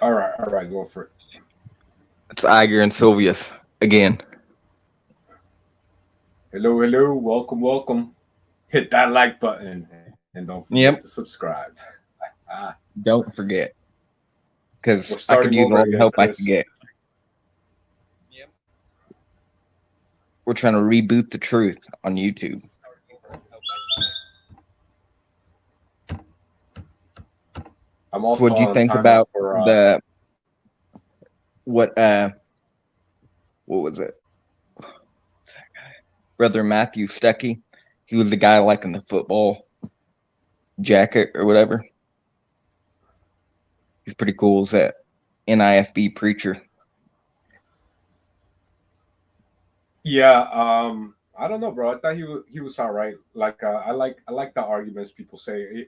All right, go for it. It's Iger and Silvius again. Hello, hello, welcome, welcome. Hit that like button and don't forget to Yep, subscribe. Ah, don't forget, we're because I starting could use over all the again, help I Chris. could get. We're trying to reboot the truth on YouTube. I'm So, also what do you on think timeout about for the what? What was it? Brother Matthew Stuckey. He was the guy like in the football jacket or whatever. He's pretty cool. Is that NIFB preacher? yeah. I don't know, bro. I thought he was all right. Like I like the arguments people say.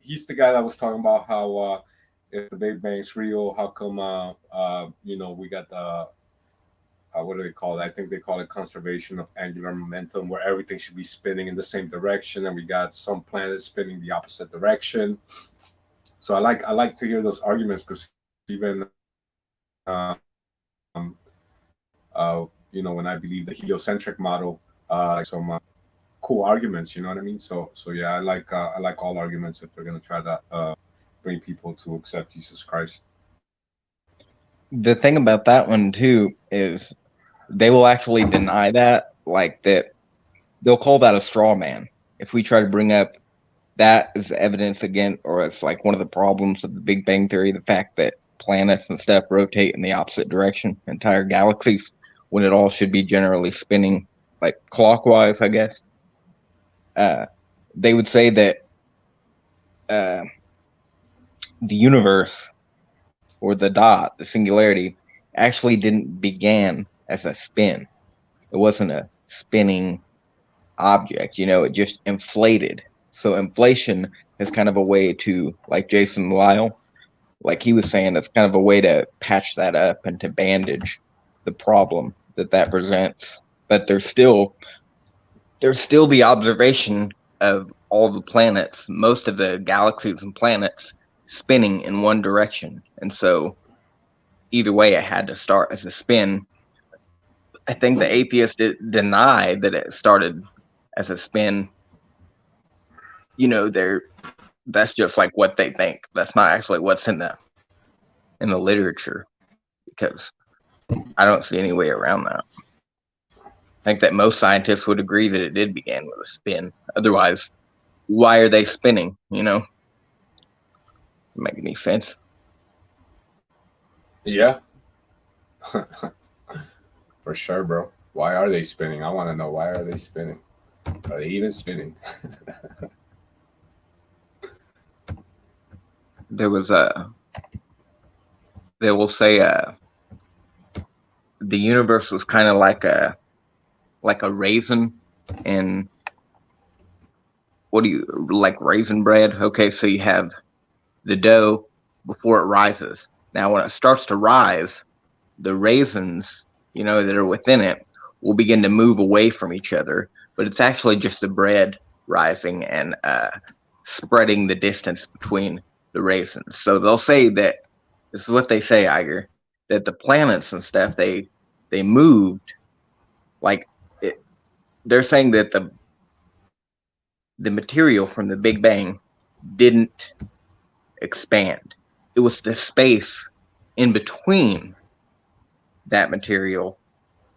He's the guy that was talking about how if the Big Bang's real, how come we got the what do they call it? I think they call it conservation of angular momentum, where everything should be spinning in the same direction, and we got some planets spinning the opposite direction. So I like to hear those arguments because even when I believe the heliocentric model, like some cool arguments. You know what I mean? So yeah, I like all arguments if they're gonna try to bring people to accept Jesus Christ. The thing about that one too is they will actually deny that, like that they'll call that a straw man. If we try to bring up that as evidence again, or it's like one of the problems of the Big Bang Theory, the fact that planets and stuff rotate in the opposite direction, entire galaxies, when it all should be generally spinning like clockwise, I guess. Uh, they would say that uh, the universe or the dot, the singularity, actually didn't begin as a spin. It wasn't a spinning object, it just inflated. So inflation is kind of a way to, like Jason Lyle, like he was saying, it's kind of a way to patch that up and to bandage the problem that presents. But there's still the observation of all the planets, most of the galaxies and planets spinning in one direction. And so either way, it had to start as a spin. I think the atheists deny that it started as a spin. They're that's just like what they think. That's not actually what's in the literature because I don't see any way around that. I think that most scientists would agree that it did begin with a spin. Otherwise, why are they spinning? Make any sense? Yeah, for sure, bro. Why are they spinning? I want to know why are they spinning? Are they even spinning? There was a they will say the universe was kind of like a raisin in what do you like raisin bread? Okay, so you have the dough before it rises. Now, when it starts to rise, the raisins, that are within it will begin to move away from each other, but it's actually just the bread rising and spreading the distance between the raisins. So they'll say that this is what they say, Iger, that the planets and stuff they moved like it, they're saying that the material from the Big Bang didn't expand. It was the space in between that material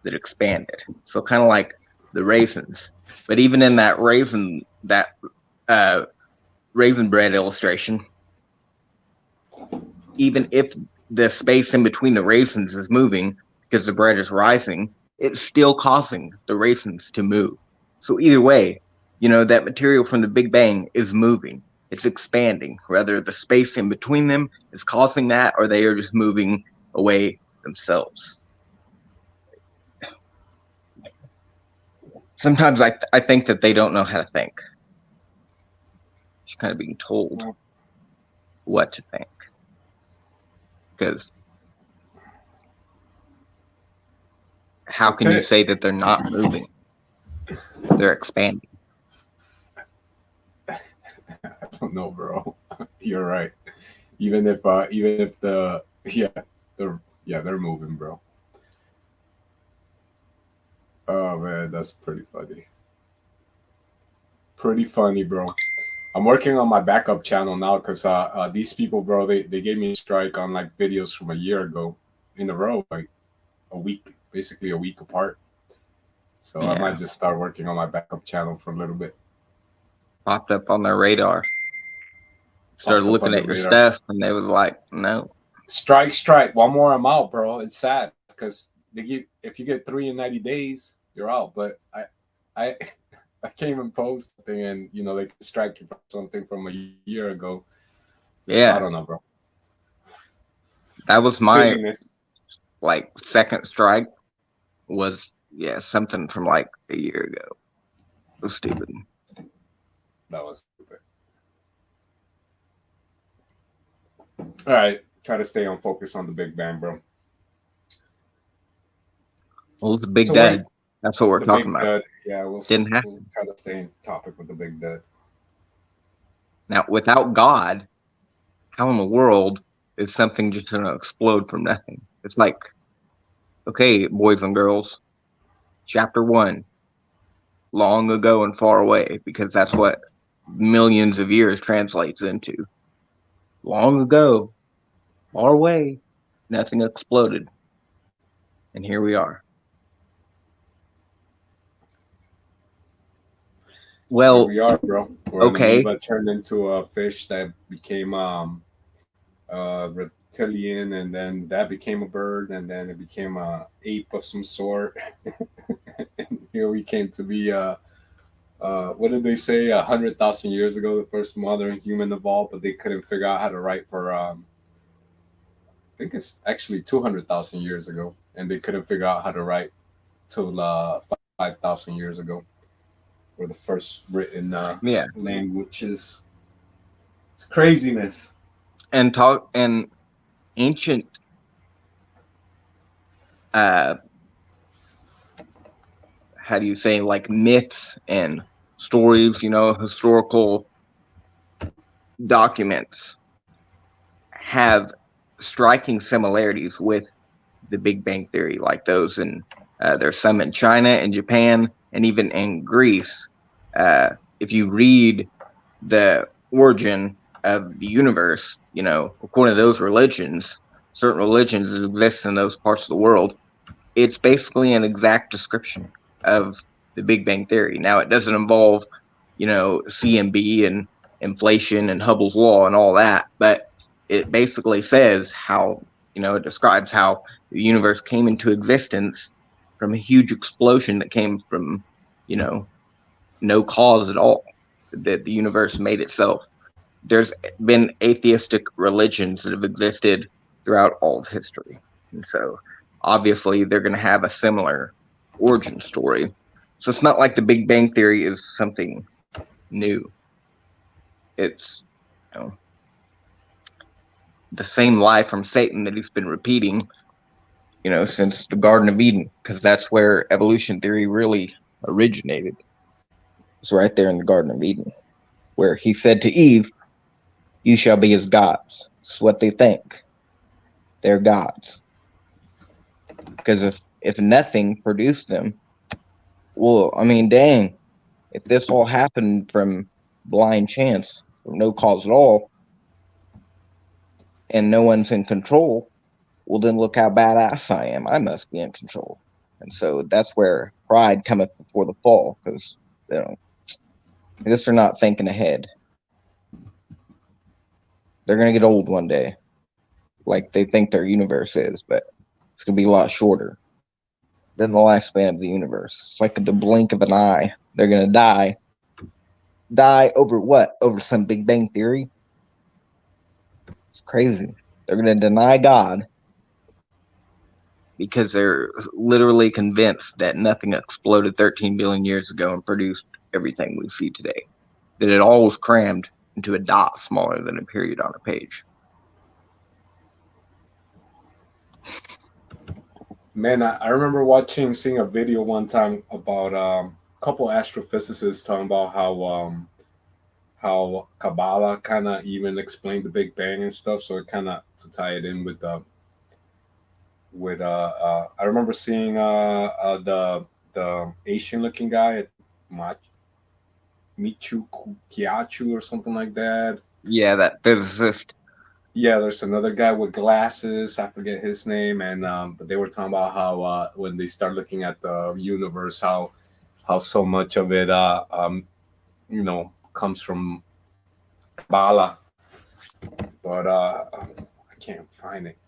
that expanded. So kind of like the raisins. But even in that uh, raisin bread illustration, even if the space in between the raisins is moving because the bread is rising, it's still causing the raisins to move. So either way, that material from the Big Bang is moving. It's expanding. Whether the space in between them is causing that or they are just moving away themselves. Sometimes I think that they don't know how to think. Just kind of being told what to think. Because how That's can you it. say that they're not moving? They're expanding. I don't know, bro. You're right. Even if Yeah, they're moving, bro. Oh man, that's pretty funny. Pretty funny, bro. I'm working on my backup channel now because these people, bro, they gave me a strike on like videos from a year ago in a row, like a week, basically a week apart. So I Yeah, might just start working on my backup channel for a little bit. popped up on their radar. Started Popped up looking on the at your radar. stuff, and they was like, "No, Strike, strike. One more, I'm out, bro. It's sad because they give if you get three in 90 days, you're out. But I, I can't even post something, and they can strike you for something from a year ago. So I don't yeah." know, bro. That was my Silliness. like second strike. Was yeah something from like a year ago. It was stupid. That was stupid. All right, try to stay on focus on the Big Bang, bro. Well, it was a big So where dud. That's what we're the talking Big about. Dud? Yeah, Didn't we'll happen. try to stay in topic with the Big Dud. Now, without God, how in the world is something just going to explode from nothing? It's like, okay, boys and girls, chapter one, long ago and far away, because that's what millions of years translates into. Long ago, far away, nothing exploded. And here we are. Here Well, we are, bro. Where an okay, amoeba turned into a fish that became reptilian, and then that became a bird, and then it became a ape of some sort. And here we came to be. What did they say? 100,000 years ago, the first modern human evolved, but they couldn't figure out how to write for. I think it's actually 200,000 years ago, and they couldn't figure out how to write till 5,000 years ago, were the first written yeah. languages. It's craziness. And ancient uh how do you say, like myths and stories, historical documents have striking similarities with the Big Bang Theory, like those in there's some in China and Japan and even in Greece. If you read the origin of the universe, according to those religions, certain religions that exist in those parts of the world, it's basically an exact description of the Big Bang Theory. Now, it doesn't involve, CMB and inflation and Hubble's law and all that, but it basically says how, it describes how the universe came into existence from a huge explosion that came from, you know, no cause at all, that the universe made itself. There's been atheistic religions that have existed throughout all of history. And so obviously they're going to have a similar origin story. So it's not like the Big Bang Theory is something new. It's, you know, the same lie from Satan that he's been repeating, since the Garden of Eden, because that's where evolution theory really originated. It's right there in the Garden of Eden, where he said to Eve, "You shall be as gods." It's what they think. They're gods. Because if nothing produced them, well, I mean, dang, if this all happened from blind chance, from no cause at all, and no one's in control, well, then look how badass I am. I must be in control. And so that's where pride cometh before the fall, because I guess they're not thinking ahead. They're gonna get old one day, like they think their universe is, but it's gonna be a lot shorter than the lifespan of the universe. It's like the blink of an eye. They're gonna die. Die over what? Over some Big Bang Theory? It's crazy. They're gonna deny God because they're literally convinced that nothing exploded 13 billion years ago and produced everything we see today. That it all was crammed into a dot smaller than a period on a page. Man, I remember seeing a video one time about a couple astrophysicists talking about how Kabbalah kind of even explained the Big Bang and stuff. So it kind of to tie it in with with I remember seeing the Asian looking guy at Michu Kiachu or something like that. Yeah, that physicist. Yeah, there's another guy with glasses. I forget his name, and but they were talking about how when they start looking at the universe, how so much of it comes from Kabbalah, but I can't find it.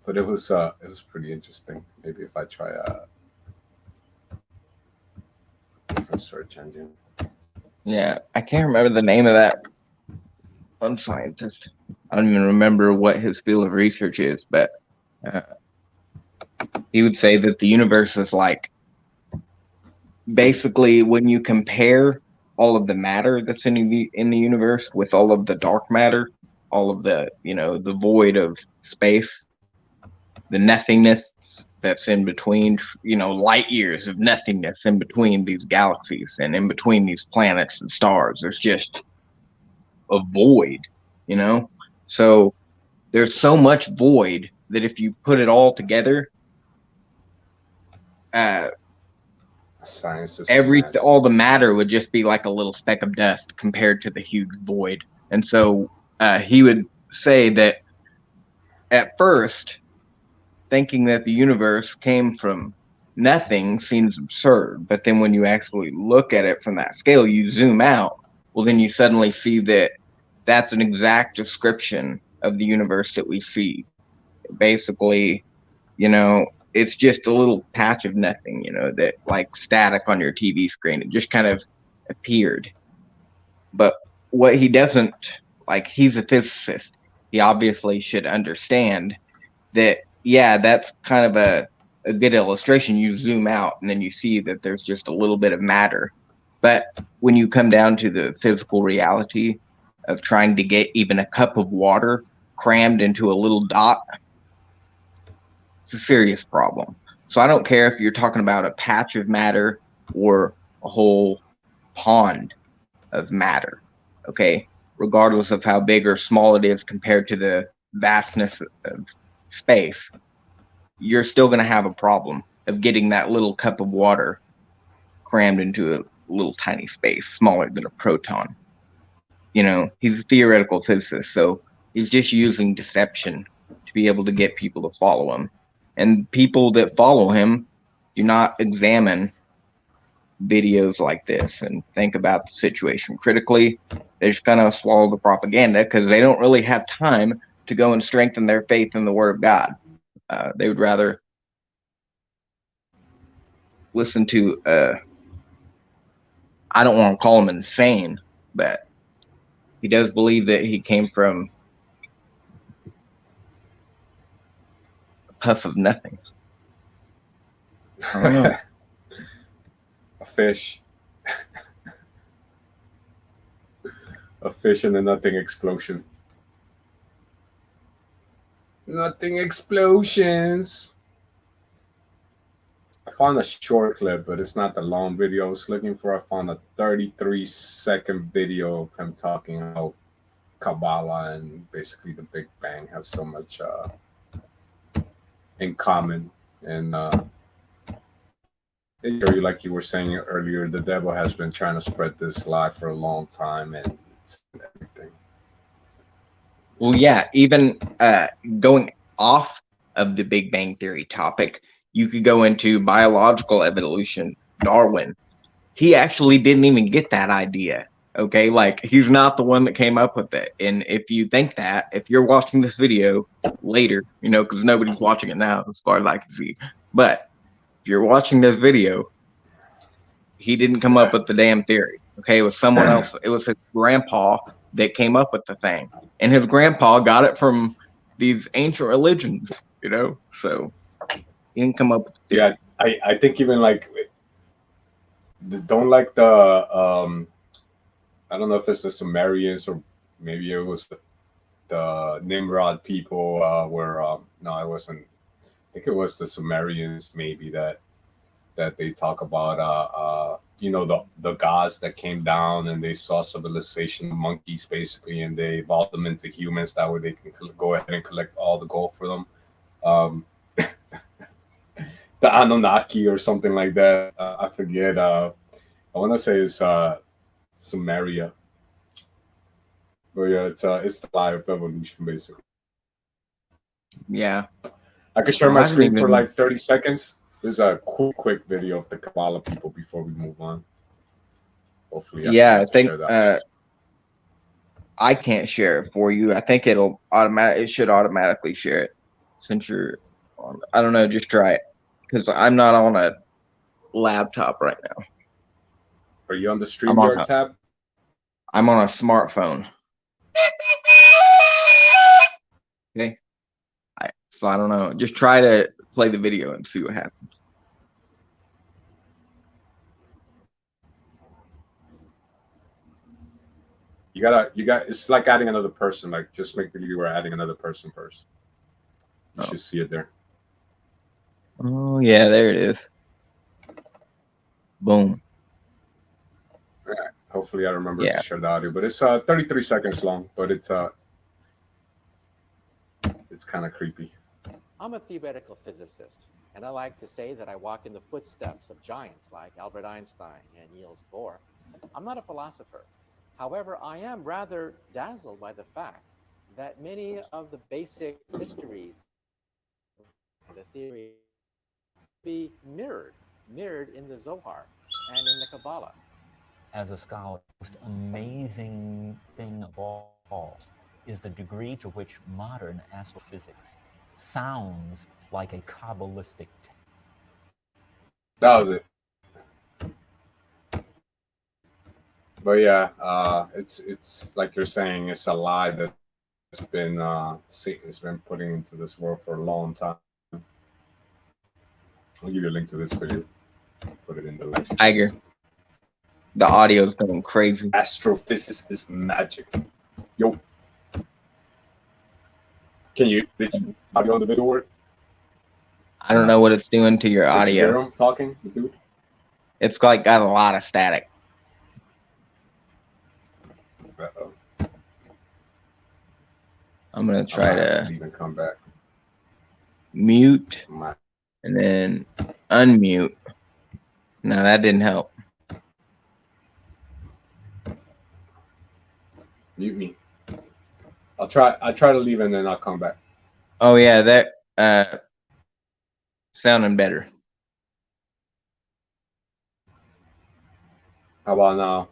But it was pretty interesting. Maybe if I try a different search engine. Yeah, I can't remember the name of that one scientist. I don't even remember what his field of research is, but uh, he would say that the universe is like basically when you compare all of the matter that's in the universe with all of the dark matter, all of the the void of space, the nothingness that's in between, light years of nothingness in between these galaxies and in between these planets and stars. There's just a void, you know? So there's so much void that if you put it all together, uh, Science is so magic. all the matter would just be like a little speck of dust compared to the huge void. And so he would say that at first, thinking that the universe came from nothing seems absurd. But then when you actually look at it from that scale, you zoom out, well, then you suddenly see that that's an exact description of the universe that we see. Basically, it's just a little patch of nothing, that like static on your TV screen. It just kind of appeared. But what he doesn't, like, he's a physicist. He obviously should understand that, yeah, that's kind of a good illustration. You zoom out and then you see that there's just a little bit of matter. But when you come down to the physical reality of trying to get even a cup of water crammed into a little dot, it's a serious problem. So I don't care if you're talking about a patch of matter or a whole pond of matter, okay? Regardless of how big or small it is compared to the vastness of space, you're still going to have a problem of getting that little cup of water crammed into a little tiny space smaller than a proton. He's a theoretical physicist, so he's just using deception to be able to get people to follow him. And people that follow him do not examine videos like this and think about the situation critically. They're just going to swallow the propaganda because they don't really have time to go and strengthen their faith in the Word of God. They would rather listen to, I don't want to call him insane, but he does believe that he came from a puff of nothing. I don't know. A fish. A fish in a nothing explosion. Nothing explosions. I found a short clip, but it's not the long video I was looking for. I found a 33-second video of him talking about Kabbalah and basically the Big Bang has so much in common. And like you were saying earlier, the devil has been trying to spread this lie for a long time, and it's everything. Well, yeah, even going off of the Big Bang Theory topic, you could go into biological evolution. Darwin, he actually didn't even get that idea. Okay, like he's not the one that came up with it. And if you think that, if you're watching this video later, because nobody's watching it now, as far as I can see, but if you're watching this video, he didn't come up with the damn theory. Okay, it was someone else. It was his grandpa that came up with the thing, and his grandpa got it from these ancient religions. So he didn't come up with the theory. Yeah, I think even like don't like the I don't know if it's the Sumerians or maybe it was the Nimrod people where no, it wasn't. I think it was the Sumerians maybe that they talk about the gods that came down and they saw civilization of monkeys basically and they evolved them into humans that way they can go ahead and collect all the gold for them. Um, the Anunnaki or something like that. I forget. I want to say it's Sumeria, but yeah, it's the lie of evolution basically. Yeah. I could share Well, my I didn't screen for even. like 30 seconds. There's a quick video of the Kabbalah people before we move on. Hopefully, I Yeah, I forget to think share that. I can't share it for you. I think it should automatically share it since you're on. I don't know. Just try it because I'm not on a laptop right now. Are you on the I'm on StreamYard a tab? I'm on a smartphone. Okay. So I don't know. Just try to play the video and see what happens. You got. It's like adding another person. Like just make the viewer adding another person first. You Oh, should see it there. oh yeah, there it is. Boom. All right. Hopefully, I remember to Yeah. share the audio. But it's 33 seconds long. But it's kind of creepy. I'm a theoretical physicist, and I like to say that I walk in the footsteps of giants like Albert Einstein and Niels Bohr. I'm not a philosopher. However, I am rather dazzled by the fact that many of the basic mysteries and the theory be mirrored in the Zohar and in the Kabbalah. As a scholar, the most amazing thing of all is the degree to which modern astrophysics sounds like a Kabbalistic That was it. But yeah, it's like you're saying, it's a lie that's been Satan's been putting into this world for a long time. I'll give you a link to this video. Put it in the link. Tiger. The audio's going crazy. Astrophysics is magic. Yo. Did you audio on the video work? I don't know what it's doing to your Did you hear audio. him talking, the dude? It's like got a lot of static. Uh-oh. I'm gonna try to even come back. mute and then unmute. No, that didn't help. Mute me. I'll try to leave and then I'll come back. Oh yeah, that sounding better. How about now?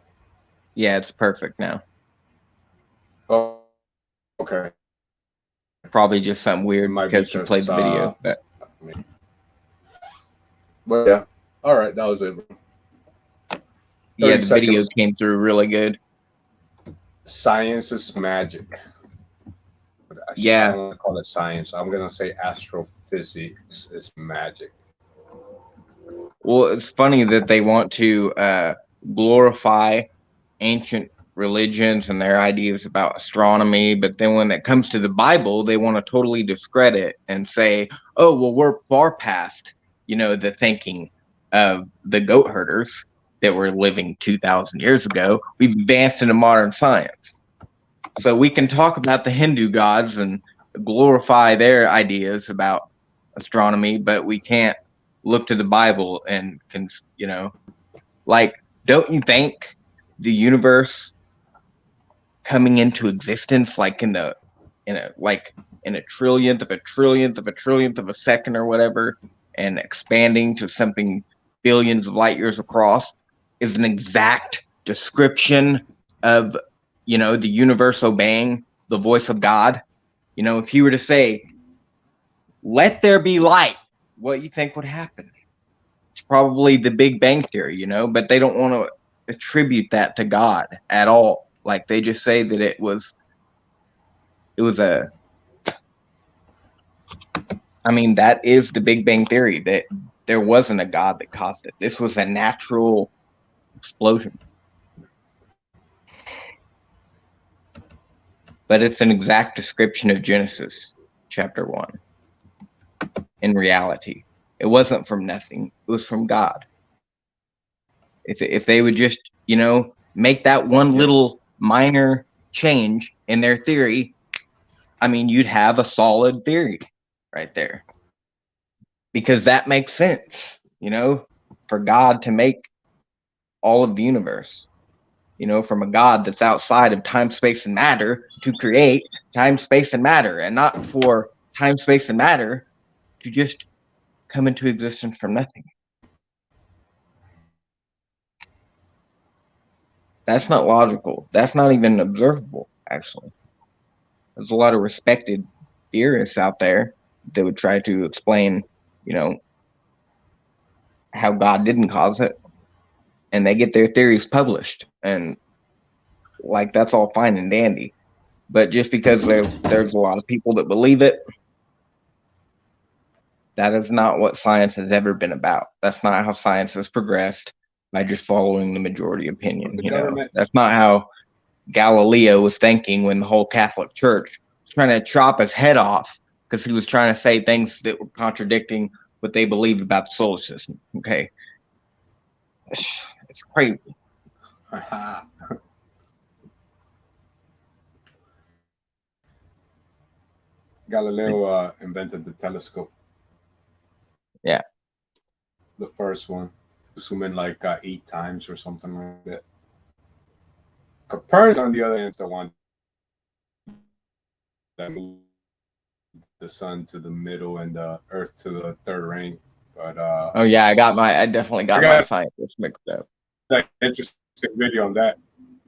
Yeah, it's perfect now. Oh, okay. Probably just something weird because you played the video. But yeah, all right, that was it. Yeah, the video came through really good. Science is magic. Yeah, I don't want to call it science. I'm gonna say astrophysics is magic. Well, it's funny that they want to glorify ancient religions and their ideas about astronomy, but then when it comes to the Bible, they want to totally discredit and say, "Oh, well, we're far past, the thinking of the goat herders that were living 2,000 years ago. We've advanced into modern science, so we can talk about the Hindu gods and glorify their ideas about astronomy, but we can't look to the Bible and don't you think the universe coming into existence in a trillionth of a trillionth of a trillionth of a second or whatever, and expanding to something billions of light years across is an exact description of the universe obeying the voice of God? If you were to say, "Let there be light," what do you think would happen? It's probably the Big Bang Theory, but they don't want to attribute that to God at all. Like, they just say that it was that is the Big Bang Theory, that there wasn't a God that caused it. This was a natural explosion. But it's an exact description of Genesis chapter 1. In reality, it wasn't from nothing. It was from God. If they would just, make that one little minor change in their theory, you'd have a solid theory. right there. Because that makes sense, for God to make all of the universe, from a God that's outside of time, space, and matter to create time, space, and matter, and not for time, space, and matter to just come into existence from nothing. That's not logical. That's not even observable, actually. There's a lot of respected theorists out there that would try to explain, how God didn't cause it, and they get their theories published, and like that's all fine and dandy. But just because there's a lot of people that believe it, that is not what science has ever been about. That's not how science has progressed, by just following the majority opinion. The government. That's not how Galileo was thinking when the whole Catholic Church was trying to chop his head off because he was trying to say things that were contradicting what they believed about the solar system. Okay, it's crazy. Galileo invented the telescope. Yeah. The first one. Zooming like 8 times or something like that. Copernicus, on the other hand, is the one that moved the sun to the middle and the Earth to the third ring. But oh yeah, I definitely got my scientists mixed up. Like interesting video on that.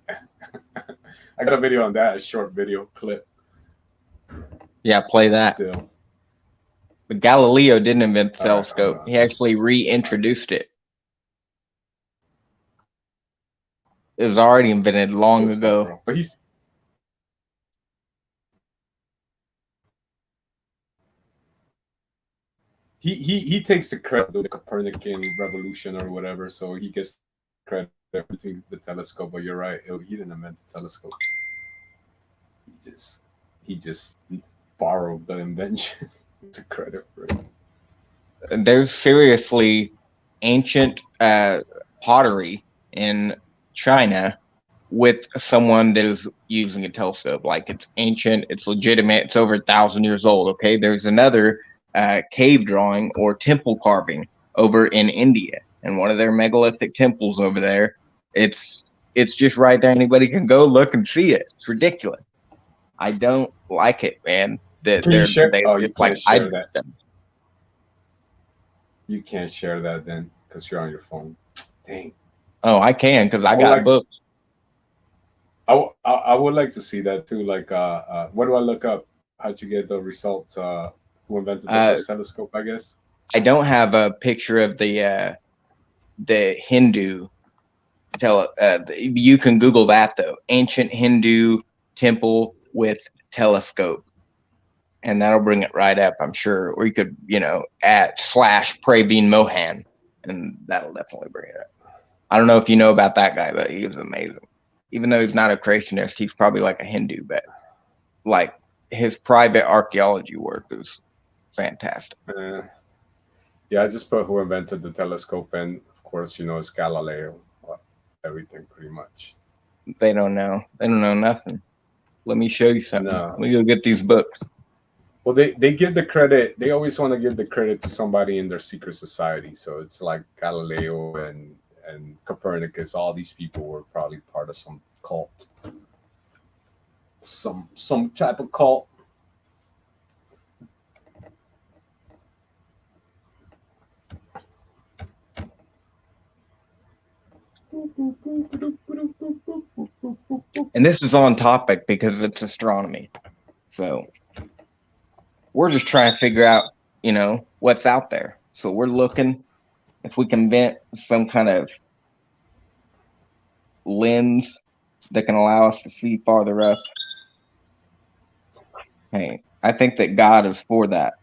I got a video on that, a short video clip. Yeah, play that. Still. But Galileo didn't invent the telescope. He actually reintroduced it. It was already invented long ago. But he takes the credit of the Copernican revolution or whatever, so he gets credit for everything the telescope. But you're right, he didn't invent the telescope. He just borrowed the invention. It's a credit for it. There's seriously ancient pottery in China with someone that is using a telescope. Like, it's ancient, it's legitimate, it's over 1,000 years old. Okay, there's another cave drawing or temple carving over in India, and one of their megalithic temples over there. It's just right there. Anybody can go look and see it. It's ridiculous. I don't like it, man. That Can you share? You can't like, share that. You can't share that then because you're on your phone. Dang. Oh, I can because I got books. I would like to see that too. Like, what do I look up? How'd you get the results? Who invented the first telescope? I guess. I don't have a picture of the Hindu you can Google that though. Ancient Hindu temple with telescope, and that'll bring it right up, I'm sure. Or you could, at /Praveen Mohan, and that'll definitely bring it up. I don't know if you know about that guy, but he is amazing. Even though he's not a creationist, he's probably like a Hindu, but like his private archaeology work is fantastic. Yeah, I just put who invented the telescope, and of course, it's Galileo. Everything pretty much. They don't know. They don't know nothing. Let me show you something. Let me go get these books. Well, they give the credit. They always want to give the credit to somebody in their secret society. So it's like Galileo and Copernicus. All these people were probably part of some cult, some type of cult. And this is on topic because it's astronomy. So we're just trying to figure out, what's out there. So we're looking if we can invent some kind of lens that can allow us to see farther up. Hey, I think that God is for that.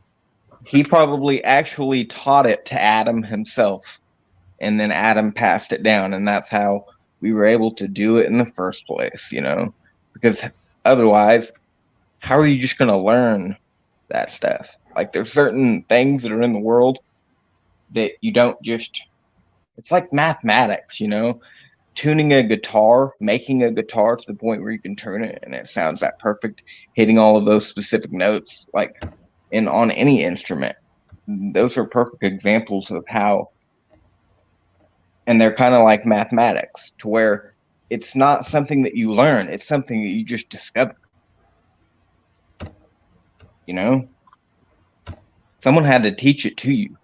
He probably actually taught it to Adam himself, and then Adam passed it down, and that's how we were able to do it in the first place, because otherwise, how are you just going to learn that stuff? Like, there's certain things that are in the world that you don't just, it's like mathematics, tuning a guitar, making a guitar to the point where you can turn it and it sounds that perfect, hitting all of those specific notes. Like, and on any instrument. Those are perfect examples of how, and they're kind of like mathematics, to where it's not something that you learn, it's something that you just discover. You know, someone had to teach it to you.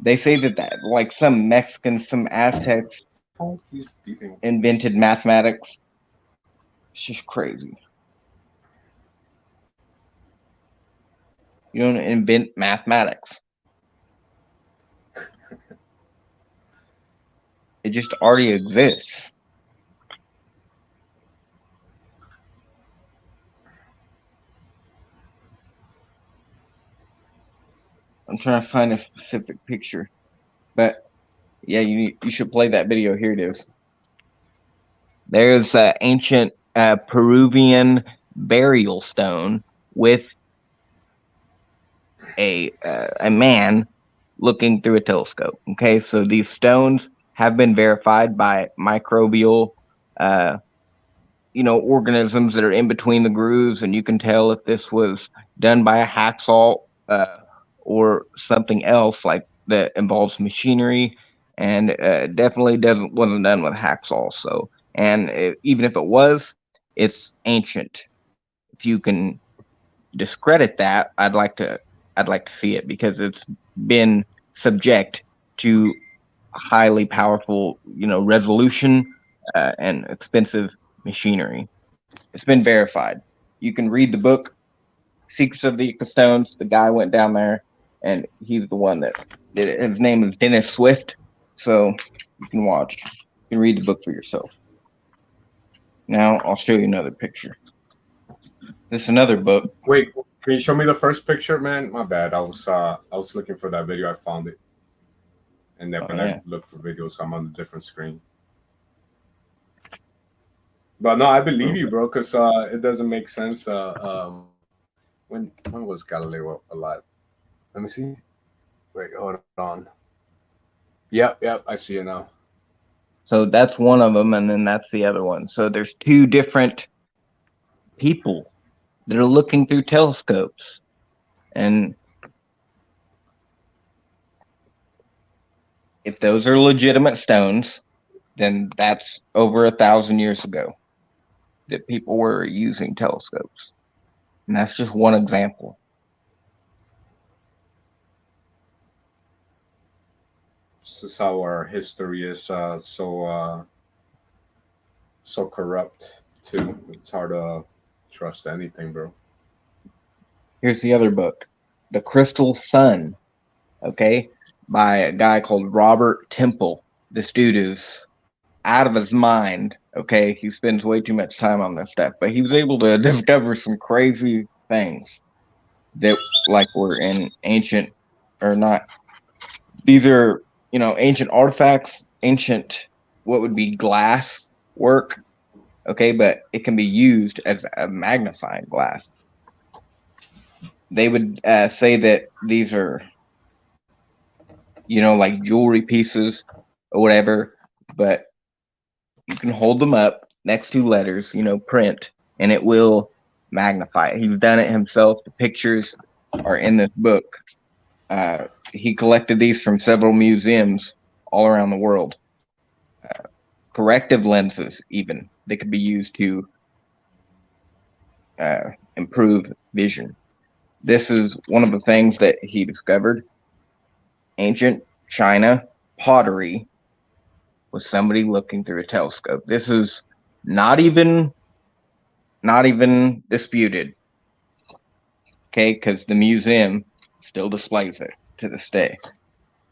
They say that like some Mexicans, some Aztecs Oh, he's beeping. invented mathematics. It's just crazy. You don't invent mathematics. It just already exists. I'm trying to find a specific picture, but yeah, you should play that video. Here it is. There's an ancient Peruvian burial stone with a man looking through a telescope. Okay, so these stones have been verified by microbial, organisms that are in between the grooves, and you can tell if this was done by a hacksaw or something else like that involves machinery, and definitely wasn't done with hacksaw. So, and even if it was, it's ancient. If you can discredit that, I'd like to see it, because it's been subject to highly powerful, resolution and expensive machinery. It's been verified. You can read the book Secrets of the Stones. The guy went down there, and he's the one that did it. His name is Dennis Swift. So you can watch. You can read the book for yourself. Now I'll show you another picture. This is another book. Wait, can you show me the first picture, man? My bad. I was looking for that video. I found it, and then when I look for videos, I'm on a different screen. But no, I believe you, bro, because it doesn't make sense. When was Galileo alive? Let me see. Wait, hold on. Yep, I see it now. So that's one of them, and then that's the other one. So there's two different people that are looking through telescopes, and if those are legitimate stones, then that's over 1,000 years ago that people were using telescopes. And that's just one example. This is how our history is so corrupt too. It's hard to trust anything, bro. Here's the other book, The Crystal Sun, okay, by a guy called Robert Temple. This dude is out of his mind, okay? He spends way too much time on this stuff, but he was able to discover some crazy things that, like, were in ancient, or not, these are, ancient artifacts, ancient, what would be glass work, okay, but it can be used as a magnifying glass. They would say that these are, like jewelry pieces or whatever, but you can hold them up next to letters, print, and it will magnify it. He's done it himself. The pictures are in this book. He collected these from several museums all around the world. Corrective lenses, even, they could be used to improve vision. This is one of the things that he discovered. Ancient China pottery with somebody looking through a telescope. This is not even disputed. Okay, because the museum still displays it to this day.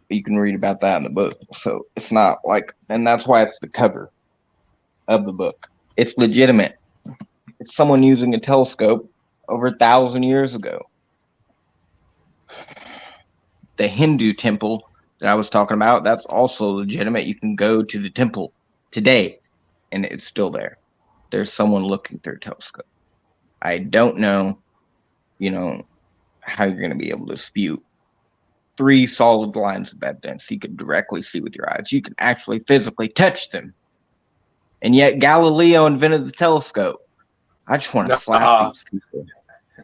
You can read about that in the book. So it's not like, and that's why it's the cover of the book. It's legitimate. It's someone using a telescope over 1,000 years ago. The Hindu temple that I was talking about, that's also legitimate. You can go to the temple today, and it's still there. There's someone looking through a telescope. I don't know, how you're going to be able to dispute 3 solid lines of evidence you can directly see with your eyes. You can actually physically touch them. And yet Galileo invented the telescope. I just want to slap these people.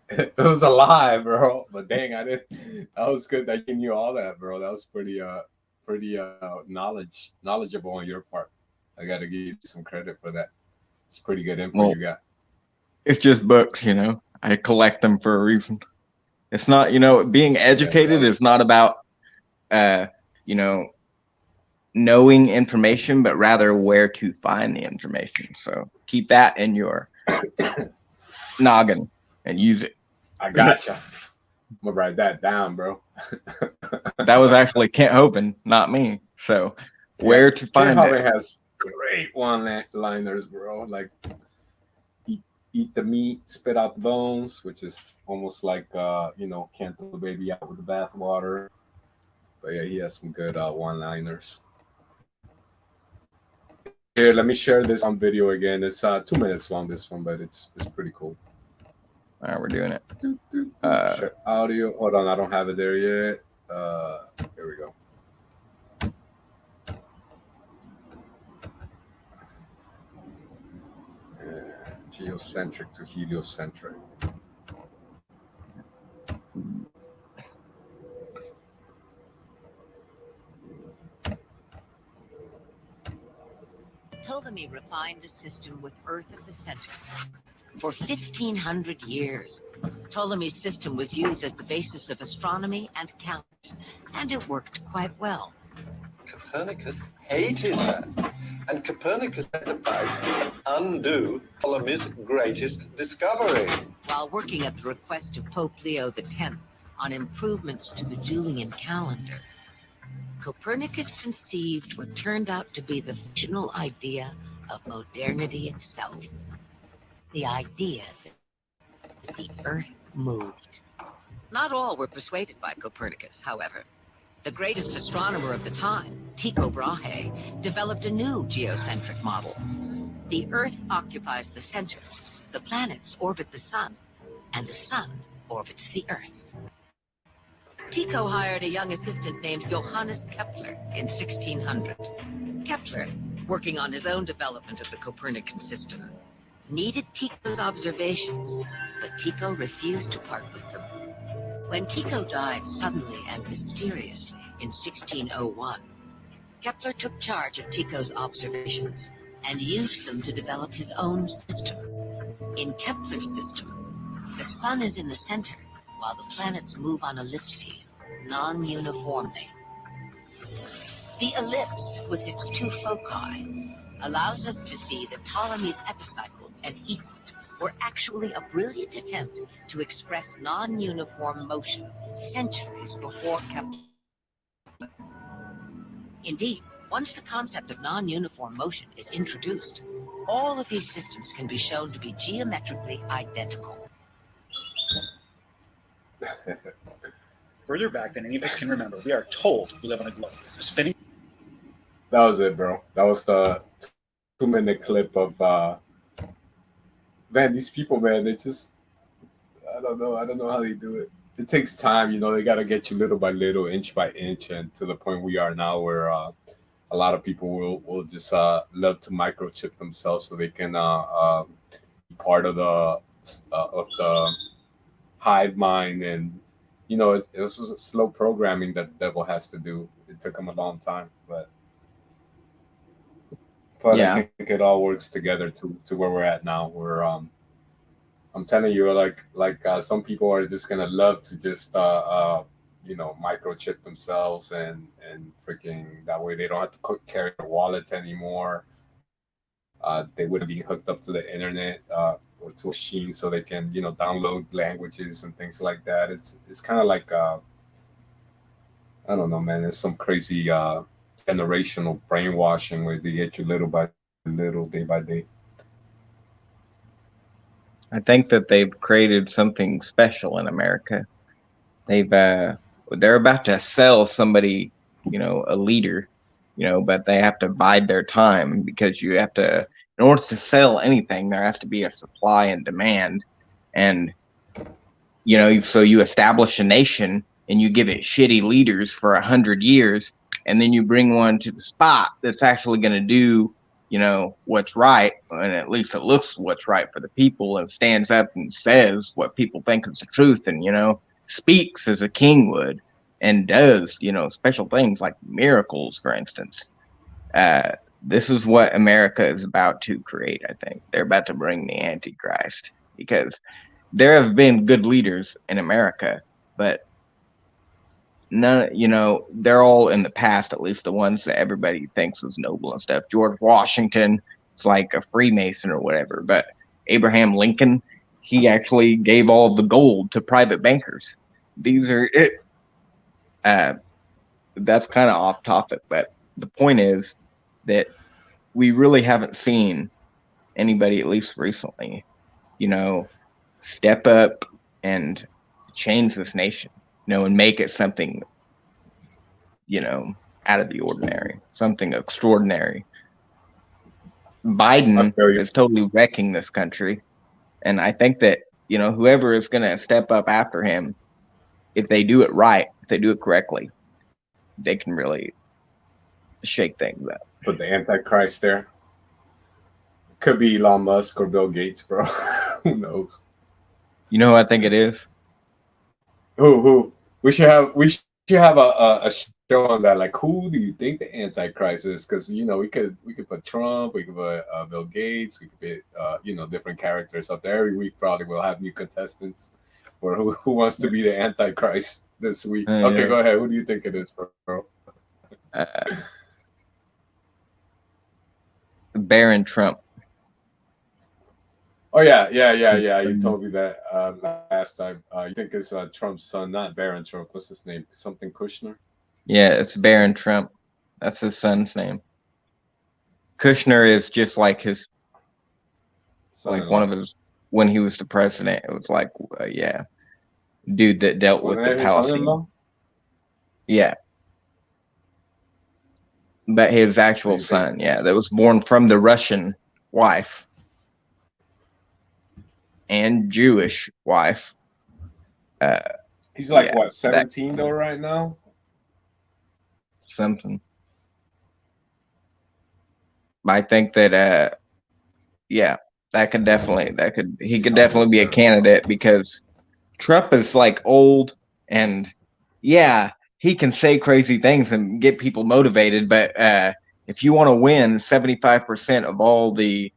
It was a lie, bro. But dang, I didn't. That was good that you knew all that, bro. That was pretty knowledgeable on your part. I got to give you some credit for that. It's pretty good info you Well, got. it's just books, you know. I collect them for a reason. It's not, being Yeah, that educated was is not about, uh, you know, knowing information, but rather where to find the information. So keep that in your noggin and use it. I gotcha. I'm gonna write that down, bro. That was actually Kent Hovind, not me. So Yeah, where to Ken find it? Harvey has great one-liners, bro. Like eat the meat, spit out the bones, which is almost like can't throw the baby out with the bathwater. But yeah, he has some good one-liners. Here, let me share this on video again. It's 2 minutes long, this one, but it's pretty cool. All right, we're doing it. Share audio. Hold on, I don't have it there yet. Here we go. Geocentric to heliocentric. Ptolemy refined a system with Earth at the center. For 1,500 years, Ptolemy's system was used as the basis of astronomy and calendars, and it worked quite well. Copernicus hated that, and Copernicus set about to undo Ptolemy's greatest discovery. While working at the request of Pope Leo X on improvements to the Julian calendar, Copernicus conceived what turned out to be the fictional idea of modernity itself. The idea that the Earth moved. Not all were persuaded by Copernicus, however. The greatest astronomer of the time, Tycho Brahe, developed a new geocentric model. The Earth occupies the center, the planets orbit the sun, and the sun orbits the Earth. Tycho hired a young assistant named Johannes Kepler in 1600. Kepler, working on his own development of the Copernican system, needed Tycho's observations, but Tycho refused to part with them. When Tycho died suddenly and mysteriously in 1601, Kepler took charge of Tycho's observations and used them to develop his own system. In Kepler's system, the sun is in the center, while the planets move on ellipses, non-uniformly. The ellipse, with its two foci, allows us to see that Ptolemy's epicycles and equant were actually a brilliant attempt to express non-uniform motion centuries before Kepler. Indeed, once the concept of non-uniform motion is introduced, all of these systems can be shown to be geometrically identical. Further back than any of us can remember, we are told we live on a globe. It's a spinning. That was it, bro. That was the 2-minute clip of man. These people, man, they just I don't know how they do it. It takes time, they got to get you little by little, inch by inch, and to the point we are now where a lot of people will just love to microchip themselves so they can be part of the hive mind. And it was just a slow programming that the devil has to do. It took him a long time, but Yeah. I think it all works together to where we're at now. Where I'm telling you, like some people are just gonna love to just microchip themselves and freaking that way they don't have to carry their wallets anymore. They wouldn't be hooked up to the internet or to a machine so they can download languages and things like that. It's kind of like I don't know, man. It's some crazy generational brainwashing where they get you little by little, day by day. I think that they've created something special in America. They're about to sell somebody, a leader, but they have to bide their time because you have to, in order to sell anything, there has to be a supply and demand. And, so you establish a nation and you give it shitty leaders for 100 years, and then you bring one to the spot that's actually going to do, what's right, and at least it looks what's right for the people, and stands up and says what people think is the truth, and speaks as a king would, and does special things like miracles, for instance. This is what America is about to create. I think they're about to bring the Antichrist, because there have been good leaders in America, but none, they're all in the past, at least the ones that everybody thinks was noble and stuff. George Washington is like a Freemason or whatever, but Abraham Lincoln, he actually gave all of the gold to private bankers. These are it. That's kind of off topic, but the point is that we really haven't seen anybody, at least recently, step up and change this nation, and make it something, out of the ordinary, something extraordinary. Biden is totally wrecking this country. And I think that, whoever is going to step up after him, if they do it right, if they do it correctly, they can really shake things up. Put the Antichrist there. Could be Elon Musk or Bill Gates, bro. Who knows? You know who I think it is? Who? We should have a show on that. Like, who do you think the Antichrist is? Because we could put Trump, we could put Bill Gates, we could put different characters up there. Every week probably we'll have new contestants. Or who wants to be the Antichrist this week? Okay, yeah. Go ahead. Who do you think it is, bro? Baron Trump. Oh yeah. You told me that last time. You think it's Trump's son, not Baron Trump. What's his name? Something Kushner. Yeah, it's Baron Trump. That's his son's name. Kushner is just like his, like one of his, when he was the president. It was like, dude that dealt with the Palestinian. Yeah. But his actual son, that was born from the Russian wife and Jewish wife. He's like, what, 17 though right now? Something. I think that, he could definitely be a candidate, because Trump is like old, and he can say crazy things and get people motivated, but if you want to win 75% of all the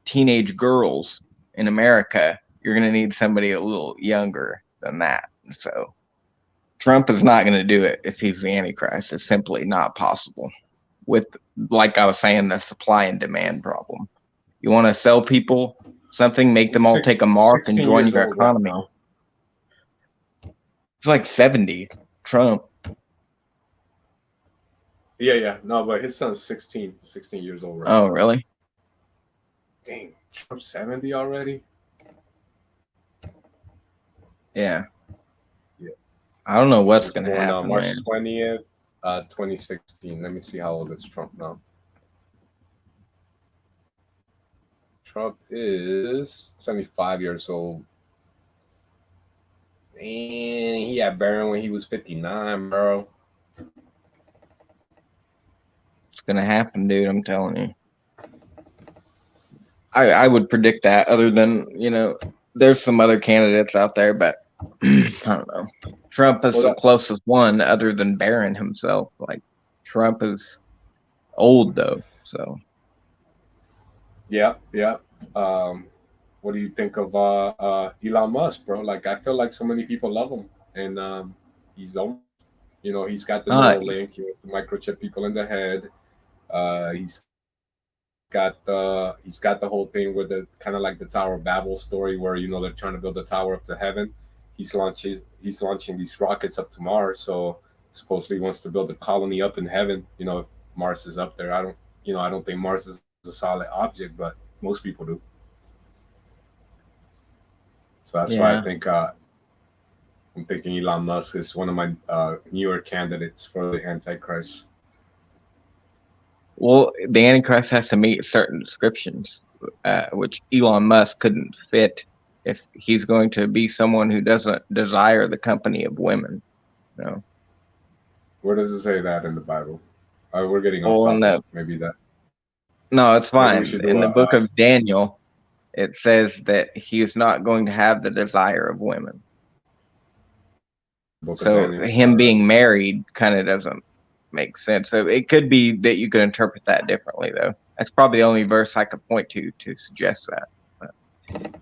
teenage girls in America, you're going to need somebody a little younger than that. So Trump is not going to do it if he's the Antichrist. It's simply not possible. With, like I was saying, the supply and demand problem. You want to sell people something, make them all take a mark and join your economy. It's like 70, Trump. Yeah. No, but his son's 16 years old right now. Oh, really? Dang, Trump's 70 already? Yeah. I don't know what's going to happen. March 20th, 2016. Let me see how old is Trump now. Trump is 75 years old. And he had Barron when he was 59, bro. It's going to happen, dude. I'm telling you. I would predict that, other than, there's some other candidates out there, but I don't know. Trump is the closest one other than Barron himself. Like, Trump is old, though, so. Yeah. What do you think of Elon Musk, bro? Like, I feel like so many people love him, and he's almost, he's got the Neuralink. He wants to microchip people in the head. He's got the whole thing with the kind of like the Tower of Babel story, where they're trying to build the tower up to heaven. He's launching these rockets up to Mars, so supposedly he wants to build a colony up in heaven. If Mars is up there, I don't think Mars is a solid object, but most people do. So that's why I think I'm thinking Elon Musk is one of my newer candidates for the Antichrist. Well, the Antichrist has to meet certain descriptions, which Elon Musk couldn't fit if he's going to be someone who doesn't desire the company of women. Where does it say that in the Bible? We're getting off topic. Maybe that. No, it's Maybe fine. we should do In the a book of Daniel, it says that he is not going to have the desire of women. book of So Daniel. him being married kind of doesn't make sense. So it could be that you could interpret that differently, though. That's probably the only verse I could point to suggest that. But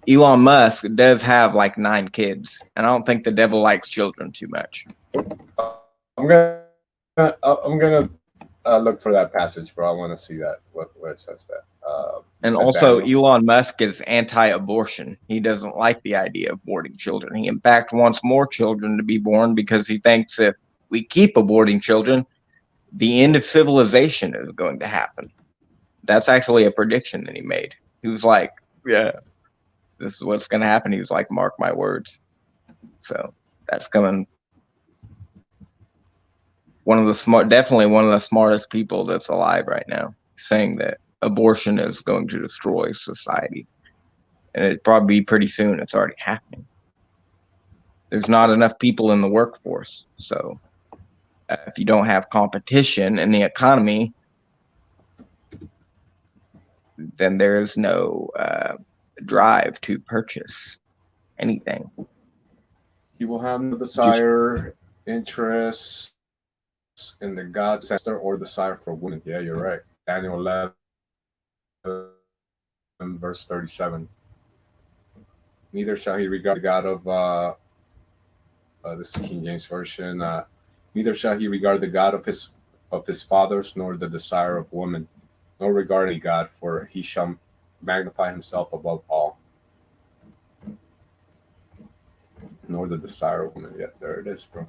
Elon Musk does have like 9 kids, and I don't think the devil likes children too much. I'm gonna look for that passage, bro. I want to see that where it says that. And also, Elon Musk is anti-abortion. He doesn't like the idea of aborting children. He, in fact, wants more children to be born because he thinks if we keep aborting children, the end of civilization is going to happen. That's actually a prediction that he made. He was like, yeah, this is what's going to happen. He was like, mark my words. So that's coming. Definitely one of the smartest people that's alive right now, saying that abortion is going to destroy society. And it'd probably be pretty soon. It's already happening. There's not enough people in the workforce. So if you don't have competition in the economy, then there is no drive to purchase anything. He will have no desire, interest in the God's ancestor or desire for women. Yeah, you're right. Daniel 11, verse 37. Neither shall he regard the God of this is King James Version. Neither shall he regard the God of his fathers, nor the desire of woman, nor regard any God, for he shall magnify himself above all. Nor the desire of woman. Yeah, there it is, bro.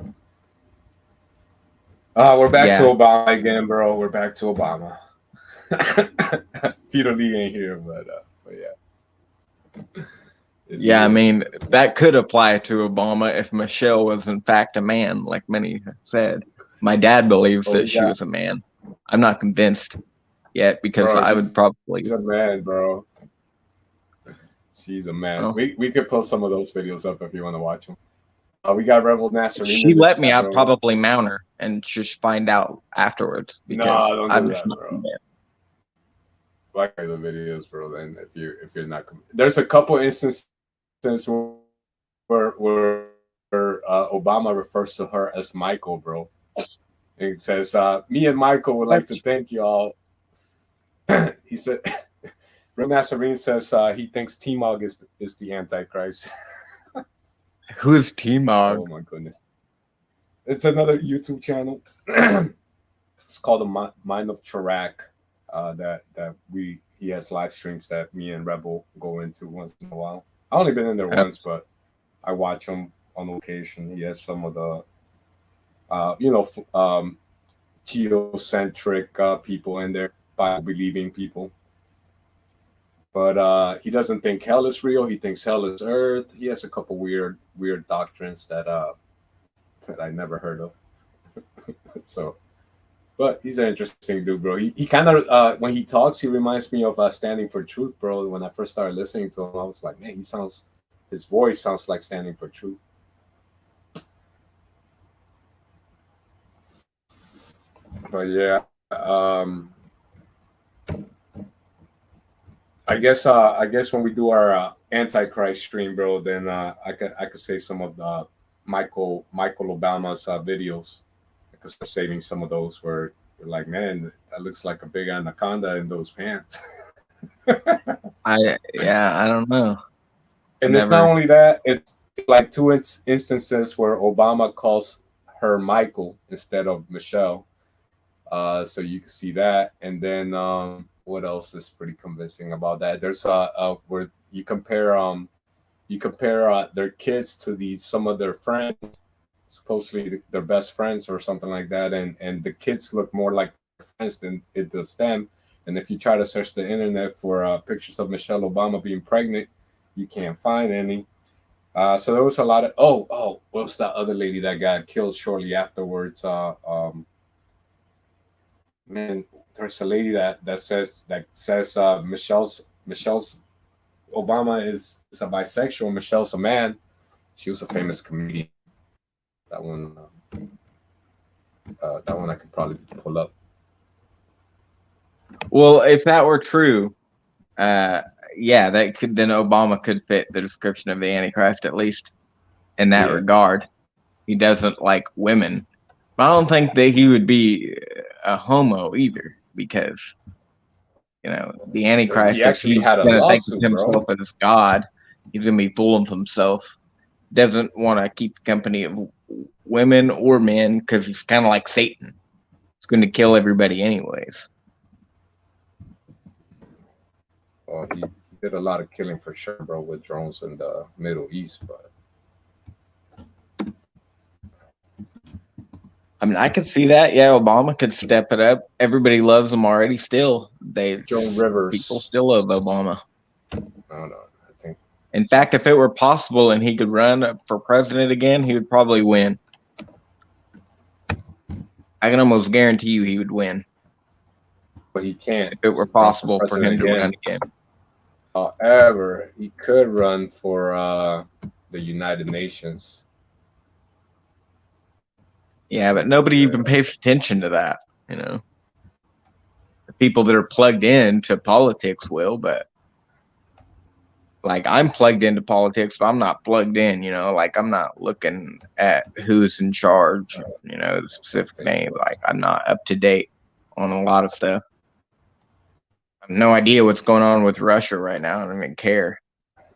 We're back to Obama again, bro. We're back to Obama. Peter Lee ain't here, but yeah. Yeah, I mean, that could apply to Obama if Michelle was in fact a man, like many have said. My dad believes that she was a man. I'm not convinced yet because I would probably. She's a man, bro. She's a man. Oh. We could post some of those videos up if you want to watch them. We got Rebel Nasser. She let me. I'd probably mount her and just find out afterwards because don't do that, bro. Like the videos, bro. Then if you're not, there's a couple instances where Obama refers to her as Michael, bro. And it says, "Me and Michael would like to thank y'all." He said, Real Nasserine says he thinks T-Mog is the Antichrist. Who's T-Mog? Oh my goodness. It's another YouTube channel. It's called the Mind of Chirac. He has live streams that me and Rebel go into once in a while. I've only been in there once, but I watch him on location. He has some of the geocentric people in there, Bible-believing people. But he doesn't think hell is real. He thinks hell is earth. He has a couple weird doctrines that I never heard of. So, but he's an interesting dude, bro. He kind of when he talks, he reminds me of Standing for Truth, bro. When I first started listening to him, I was like, man, his voice sounds like Standing for Truth. But yeah, I guess when we do our Antichrist stream, bro, then I could say some of the Michael Obama's videos. I could start saving some of those where you're like, man, that looks like a big anaconda in those pants. I don't know. And it's not only that; it's like 2 instances where Obama calls her Michael instead of Michelle. So you can see that, and then what else is pretty convincing about that? There's where you compare their kids to some of their friends, supposedly their best friends or something like that, and the kids look more like their friends than it does them. And if you try to search the internet for pictures of Michelle Obama being pregnant, you can't find any. So there was a lot of what was that other lady that got killed shortly afterwards? Man, there's a lady that says Michelle's Obama is a bisexual. Michelle's a man. She was a famous comedian. That one I could probably pull up. Well, if that were true, yeah, that could then Obama could fit the description of the Antichrist, at least in that regard. He doesn't like women. But I don't think that he would be a homo either, because the Antichrist, He if actually he's had a gonna think of lawsuit, bro. himself as God, he's gonna be full of himself. Doesn't want to keep the company of women or men because he's kind of like Satan. He's going to kill everybody anyways. Well, he did a lot of killing for sure, bro, with drones in the Middle East. But I mean, I could see that. Yeah, Obama could step it up. Everybody loves him already. Still, Joan people Rivers, still love Obama. I don't know. I think In fact, if it were possible and he could run for president again, he would probably win. I can almost guarantee you he would win but he can't if it were run for possible for him president to run again. again. However, he could run for the United Nations. Yeah, but nobody even pays attention to that. The people that are plugged into politics will, but like I'm plugged into politics, but I'm not plugged in, like I'm not looking at who's in charge, the specific name. Like I'm not up to date on a lot of stuff. I have no idea what's going on with Russia right now. I don't even care.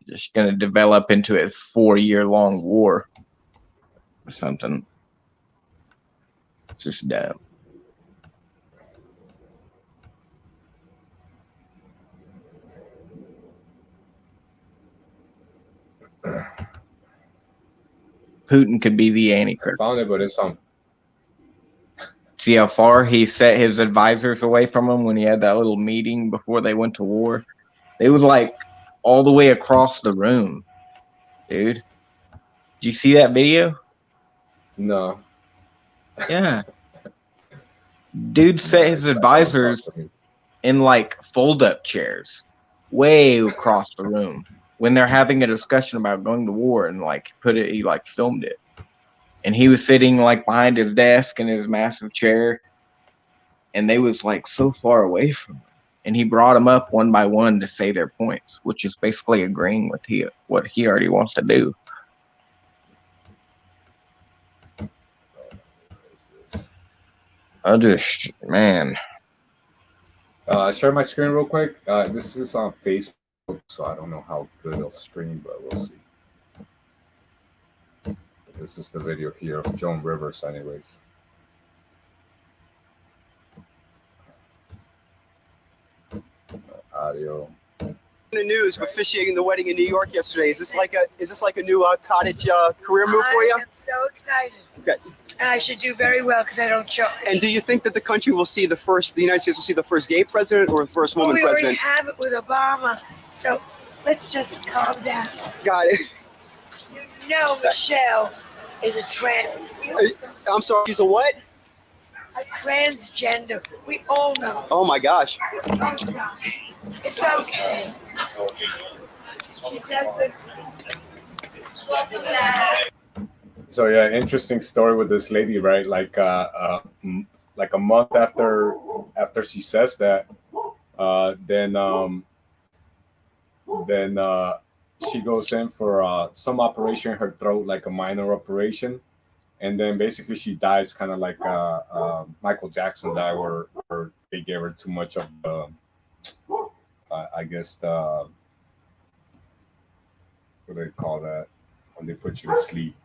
It's just going to develop into a 4-year-long war or something. It's just dumb. Putin could be the I Antichrist. found it, but it's on. See how far he set his advisors away from him when he had that little meeting before they went to war? They was like all the way across the room, dude. Did you see that video? No. Yeah. Dude set his advisors in like fold-up chairs way across the room when they're having a discussion about going to war, and he filmed it. And he was sitting like behind his desk in his massive chair, and they was like so far away from him. And he brought them up one by one to say their points, which is basically agreeing with what he already wants to do. Man. Share my screen real quick. This is on Facebook, so I don't know how good it'll stream, but we'll see. This is the video here of Joan Rivers, anyways. Audio. The news officiating the wedding in New York yesterday. Is this like a new cottage career move for you? I'm so excited. Okay. And I should do very well because I don't charge. And do you think that the country will see the United States will see the first gay president or the first woman we already president? have it with Obama, so let's just calm down. Got it. You know Michelle is a trans. I'm sorry, she's a what? A transgender. We all know. Oh my gosh. Oh gosh. It's okay. She doesn't. So yeah, interesting story with this lady, right? Like a month after she says that, then she goes in for some operation in her throat, like a minor operation, and then basically she dies, kind of like Michael Jackson died, where they gave her too much of the, I guess the, what do they call that when they put you to sleep?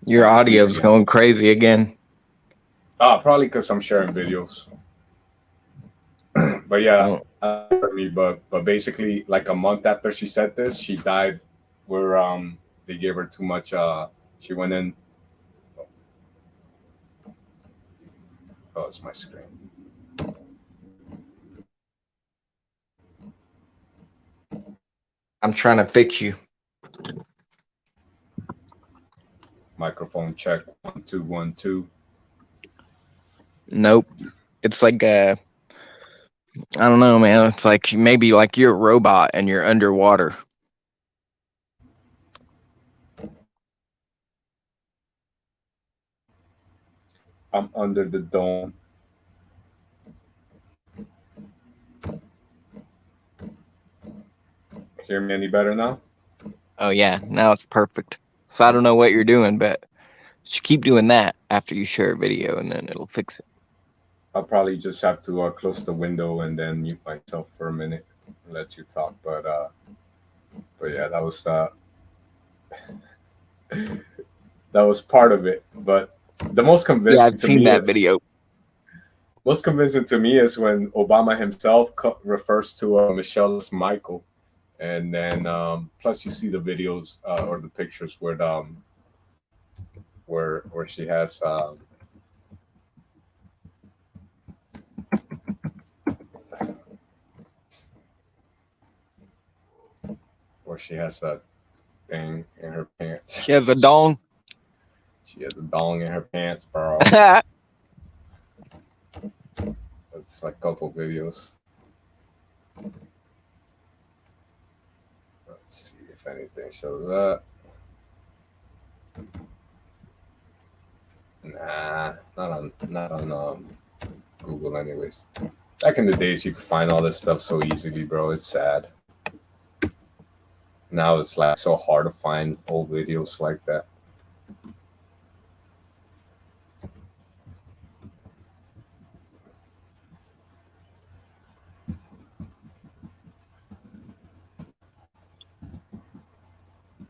Your audio's going crazy again. Probably because I'm sharing videos. But yeah, but basically, like a month after she said this, she died, where they gave her too much. She went in. Oh, it's my screen. I'm trying to fix you. Microphone check 1 2 1 2. Nope. It's like I don't know, man. It's like maybe like you're a robot and you're underwater. I'm under the dome. Hear me any better now? Oh yeah, now it's perfect. So I don't know what you're doing, but just keep doing that after you share a video, and then it'll fix it. I'll probably just have to close the window and then mute myself for a minute and let you talk. But yeah, that was that was part of it. But the most Yeah, convincing I've to seen me that is video. most convincing to me is when Obama himself refers to Michelle as Michael, and then plus you see the videos or the pictures where she has that thing in her pants. She has a dong. She has a dong in her pants, bro. It's like a couple videos. Let's see if anything shows up. Nah, not on Google anyways. Back in the days you could find all this stuff so easily, bro. It's sad. Now it's like so hard to find old videos like that.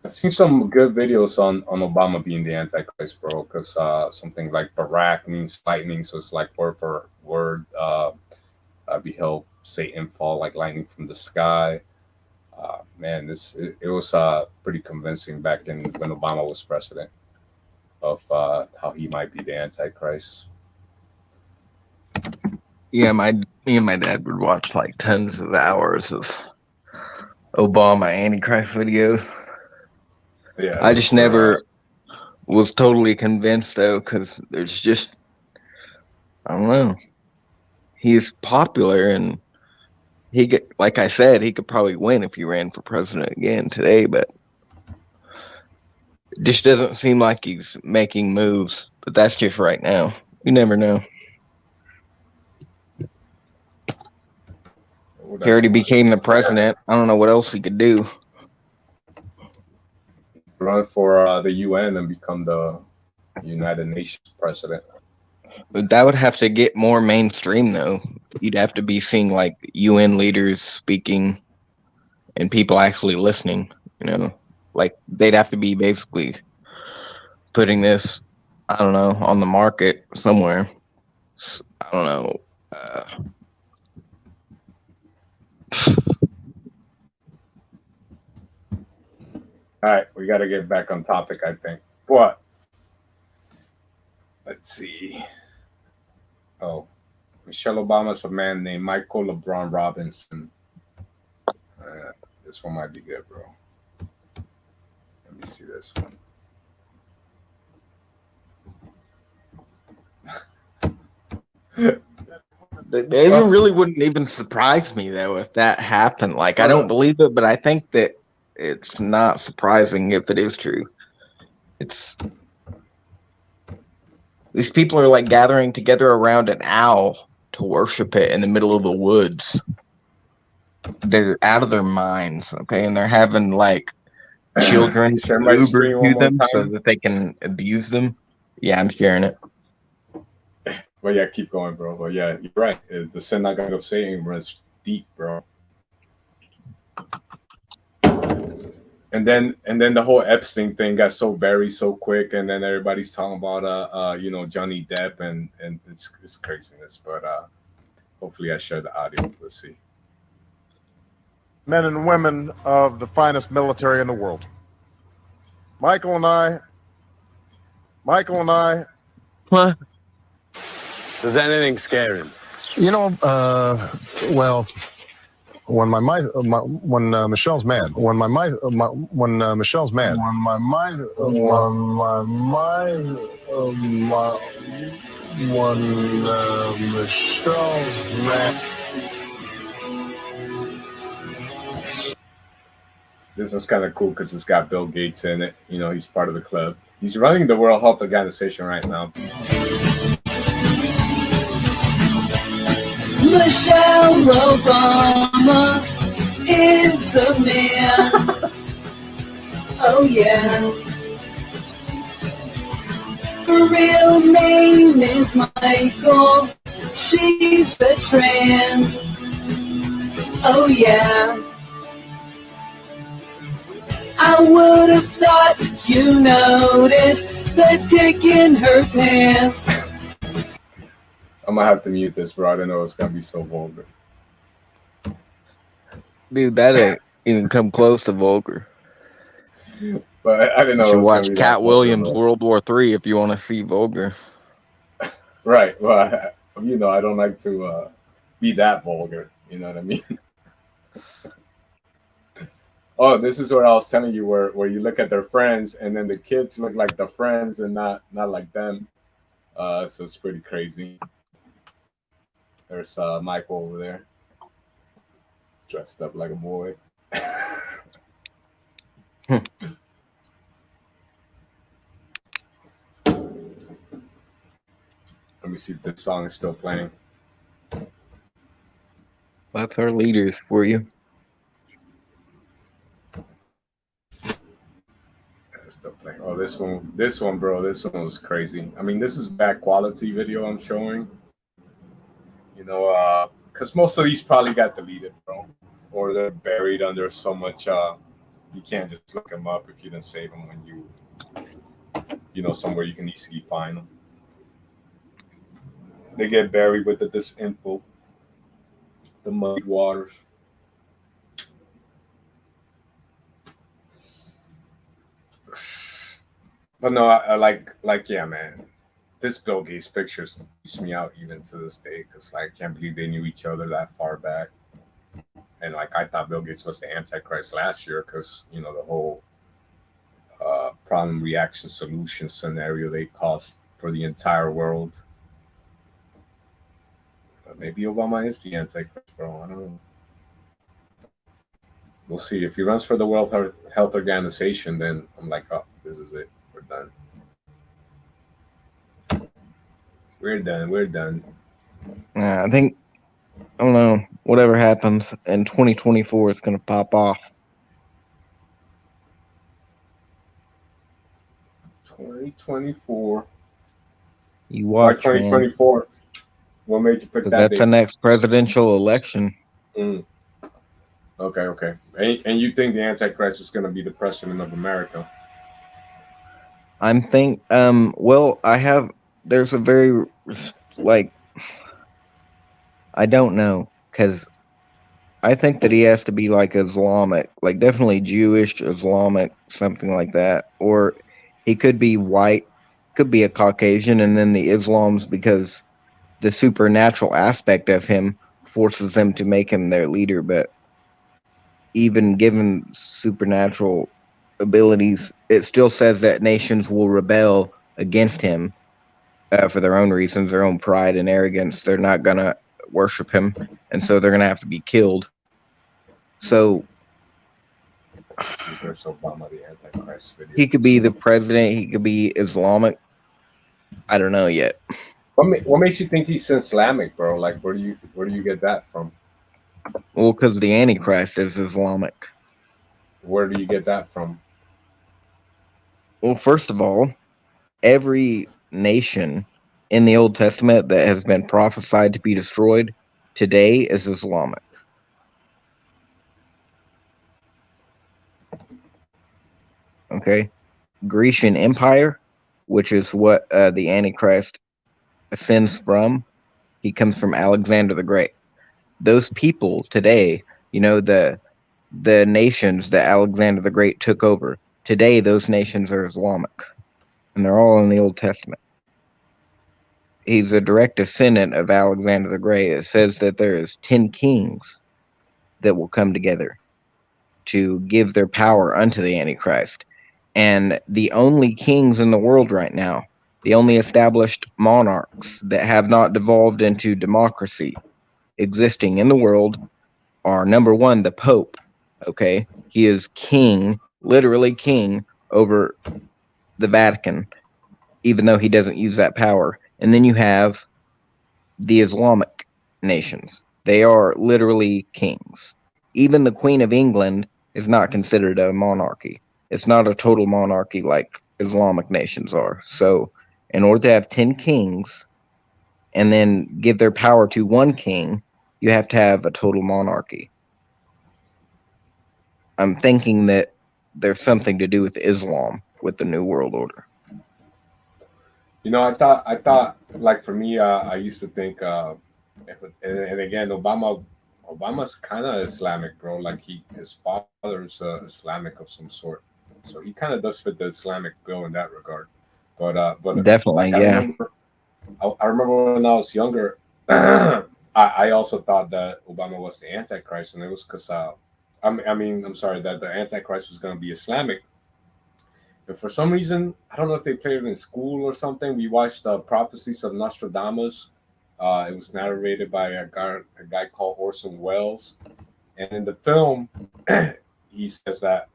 I've seen some good videos on Obama being the Antichrist, bro, because something like Barack means lightning, so it's like word for word. I beheld Satan fall like lightning from the sky. Man, it was pretty convincing back in when Obama was president of how he might be the Antichrist. Yeah, me and my dad would watch like tons of hours of Obama Antichrist videos. Yeah, I just never was totally convinced though, because there's just, I don't know. He's popular, and like I said, he could probably win if he ran for president again today, but it just doesn't seem like he's making moves. But that's just right now. You never know. He already became the president. I don't know what else he could do. Run for the UN and become the United Nations president. But that would have to get more mainstream, though. You'd have to be seeing like UN leaders speaking and people actually listening. You know, like they'd have to be basically putting this, I don't know, on the market somewhere. I don't know. All right, we got to get back on topic, I think. What? Let's see. Oh, Michelle Obama's a man named Michael LeBron Robinson. This one might be good, bro. Let me see this one. It really wouldn't even surprise me though if that happened. Like I don't believe it, but I think that it's not surprising if it is true. It's these people are like gathering together around an owl to worship it in the middle of the woods. They're out of their minds, okay, and they're having like children Uber to them so that they can abuse them. Yeah, I'm sharing it. Well, yeah, keep going, bro. But yeah, you're right. The synagogue of Satan runs deep, bro. And then the whole Epstein thing got so buried so quick, and then everybody's talking about Johnny Depp, and it's craziness. But hopefully I share the audio. Let's see. Men and women of the finest military in the world. Michael and I. What? Does anything scare him? You know, well, when Michelle's mad, when Michelle's mad, This one's kind of cool because it's got Bill Gates in it. You know, he's part of the club. He's running the World Health Organization right now. Michelle Obama, is a man. Oh yeah. Her real name is Michael. She's a trans. Oh yeah. I would have thought you noticed the dick in her pants. I'm gonna have to mute this, bro. I didn't know it's gonna be so vulgar. Dude, that ain't even come close to vulgar. But I didn't You know it should was gonna watch be that Cat vulgar, Williams' bro. World War III if you want to see vulgar. Right. Well, I don't like to be that vulgar. You know what I mean? Oh, this is what I was telling you, where you look at their friends, and then the kids look like the friends and not like them. So it's pretty crazy. There's Michael over there, dressed up like a boy. Let me see if this song is still playing. That's our leaders for you. It's still playing. Oh, this one, bro. This one was crazy. I mean, this is bad quality video I'm showing. Because most of these probably got deleted, bro, or they're buried under so much. You can't just look them up if you didn't save them when somewhere you can easily find them. They get buried with the disinfo, the muddy waters. But no, I like, yeah, man. This Bill Gates picture freaks me out even to this day, because I can't believe they knew each other that far back. And I thought Bill Gates was the Antichrist last year, because the whole problem, reaction, solution scenario they caused for the entire world. But maybe Obama is the Antichrist, bro. I don't know. We'll see. If he runs for the World Health Organization, then I'm like, oh, this is it. We're done. We're done. I think, I don't know, whatever happens in 2024, it's going to pop off. 2024. You watch, Why 2024? What made you pick that that's date? the next presidential election. Okay. And you think the Antichrist is going to be the president of America? There's a very, I don't know, because I think that he has to be Islamic, definitely Jewish, Islamic, something like that. Or he could be white, could be a Caucasian, and then the Islams, because the supernatural aspect of him forces them to make him their leader. But even given supernatural abilities, it still says that nations will rebel against him for their own reasons, their own pride and arrogance. They're not going to worship him, and so they're going to have to be killed. So there's Obama, the Antichrist video. He could be the president. He could be Islamic. I don't know yet. What makes you think he's Islamic, bro? Where do you get that from? Well, because the Antichrist is Islamic. Where do you get that from? Well, first of all, every nation in the Old Testament that has been prophesied to be destroyed today is Islamic. Okay? Grecian Empire, which is what the Antichrist ascends from. He comes from Alexander the Great. Those people today, the nations that Alexander the Great took over, today those nations are Islamic. And they're all in the Old Testament. He's a direct descendant of Alexander the Great. It says that there is 10 kings that will come together to give their power unto the Antichrist. And the only kings in the world right now, the only established monarchs that have not devolved into democracy existing in the world are, number one, the Pope. Okay? He is king, literally king, over the Vatican, even though he doesn't use that power. And then you have the Islamic nations. They are literally kings. even the Queen of England is not considered a monarchy. It's not a total monarchy like Islamic nations are. So, in order to have 10 kings and then give their power to one king, you have to have a total monarchy. I'm thinking that there's something to do with Islam with the New World Order. You know, I thought, like for me, I used to think, and again, Obama's kind of Islamic, bro. Like his father's Islamic of some sort, so he kind of does fit the Islamic bill in that regard. But Definitely, like yeah. I remember when I was younger, I also thought that Obama was the Antichrist, and it was because I'm sorry that the Antichrist was going to be Islamic. And for some reason, I don't know if they played it in school or something. We watched the Prophecies of Nostradamus. It was narrated by a guy called Orson Welles, and in the film, he says that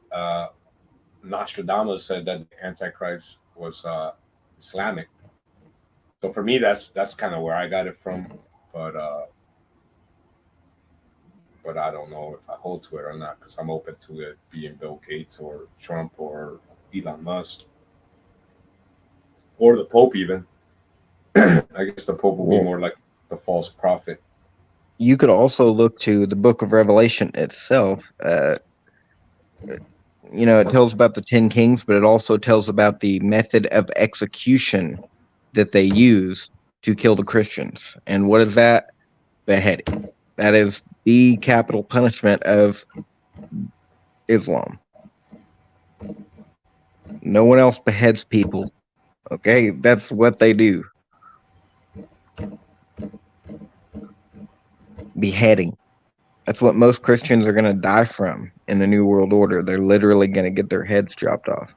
Nostradamus said that the Antichrist was Islamic. So for me, that's kind of where I got it from. But uh, but I don't know if I hold to it or not because I'm open to it being Bill Gates or Trump or Elon Musk or the Pope even. I guess the Pope will be Well, more like the false prophet. you could also look to the book of Revelation itself. It tells about the 10 kings, but it also tells about the method of execution that they use to kill the Christians. And what is that? Beheading. That is the capital punishment of Islam. No one else beheads people. Okay, that's what they do. Beheading. That's what most Christians are going to die from in the New World Order. They're literally going to get their heads chopped off.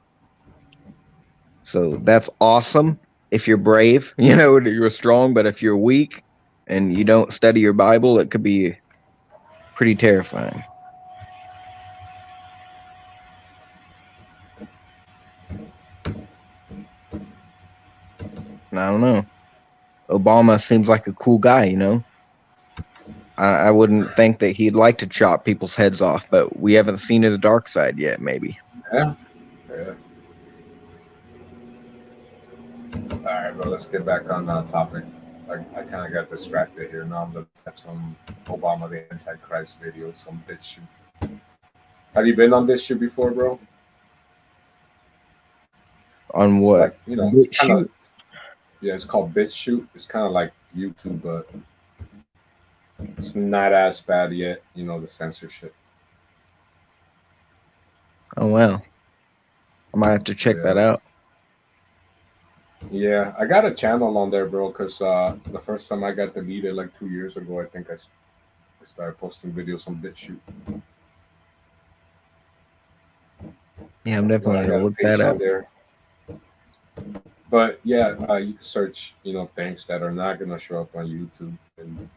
So that's awesome if you're brave, you're strong, but if you're weak and you don't study your Bible, it could be pretty terrifying. And I don't know. Obama seems like a cool guy. I wouldn't think that he'd like to chop people's heads off, but we haven't seen his dark side yet, maybe. Yeah. Yeah. All right, bro. Let's get back on topic. I kind of got distracted here. Now I'm looking at some Obama the Antichrist video, some bitch shoot. Have you been on this shit before, bro? On It's what? like it's kind of Shoot. yeah. It's called bitch shoot. It's kind of like YouTube, but it's not as bad yet. The censorship. Oh, wow. I might have to check that Yeah. out. Yeah, I got a channel on there, bro. Because the first time I got deleted like 2 years ago, I think I started posting videos on BitChute. Yeah, I'm But definitely I going to got a look that page up. on there. But yeah, you can search, things that are not gonna show up on YouTube. And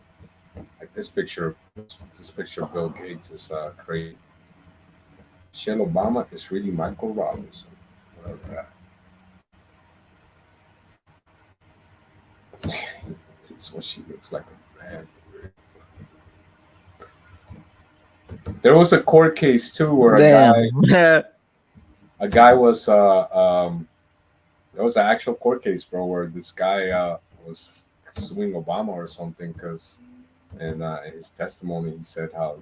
like this picture of Bill Gates is crazy. Michelle Obama is really Michael Robinson. Whatever that. It's what she looks like a man. There was a court case too where Damn. a guy was there was an actual court case, bro, where this guy was suing Obama or something because, and in his testimony, he said how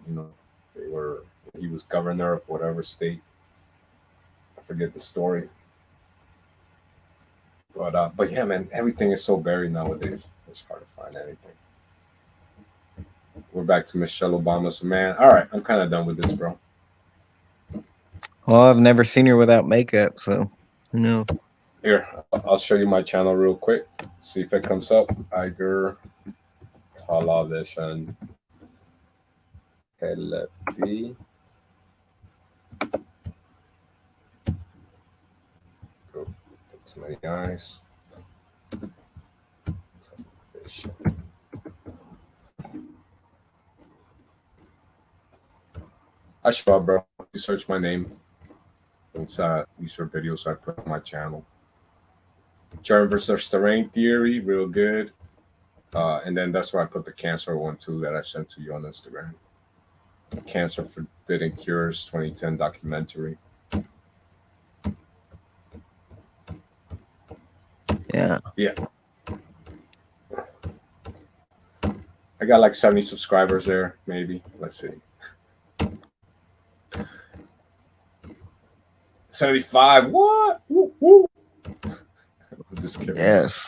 they were he was governor of whatever state. I forget the story, but yeah, man, everything is so buried nowadays. It's hard to find anything. We're back to Michelle Obama. So man, all right, I'm kind of done with this, bro. Well, I've never seen her without makeup, so no. Here, I'll show you my channel real quick. See if it comes up. Tiger Television. Television. Go. Too many eyes. Television. I show up, bro. You search my name. These are videos I put on my channel. Germ versus terrain theory, real good. And then that's where I put the cancer one too that I sent to you on Instagram. Cancer Forbidden Cures 2010 documentary. Yeah. Yeah. I got like 70 subscribers there, maybe. Let's see. 75. What? Woo, woo. I'm just kidding. Yes.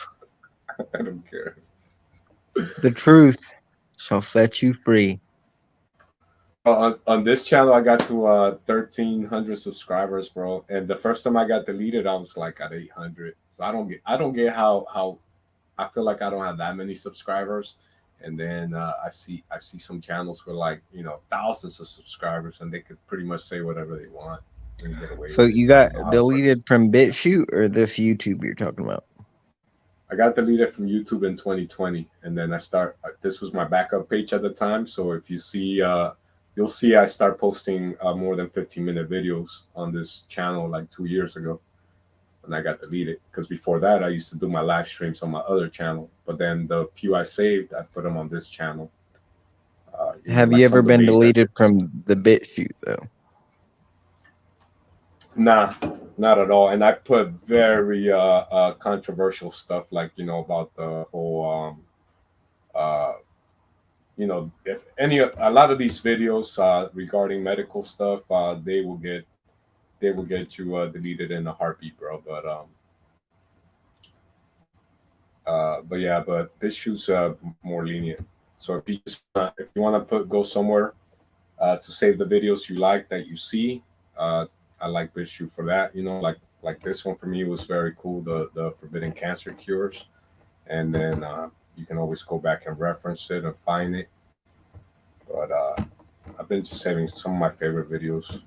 I don't care. The truth shall set you free. On this channel, I got to 1,300 subscribers, bro. And the first time I got deleted, I was like at 800. So I don't get how I feel like I don't have that many subscribers. And then I see some channels with like thousands of subscribers, and they could pretty much say whatever they want and get away So with it. you got I don't know how it works. deleted from BitChute or this YouTube you're talking about? I got deleted from YouTube in 2020, and then this was my backup page at the time. So if you see, you'll see I start posting more than 15-minute videos on this channel like 2 years ago, and I got deleted because before that I used to do my live streams on my other channel. But then the few I saved, I put them on this channel. Have you like ever some been debates. deleted from the BitChute though? Nah, not at all. And I put very controversial stuff like about the whole uh if a lot of these videos regarding medical stuff, they will get you deleted in a heartbeat, bro. But yeah, but this shoe's more lenient. So if you want to go somewhere to save the videos you like that you see, I like this shoe for that. Like this one for me was very cool. The Forbidden Cancer Cures, and then you can always go back and reference it and find it. But I've been just saving some of my favorite videos.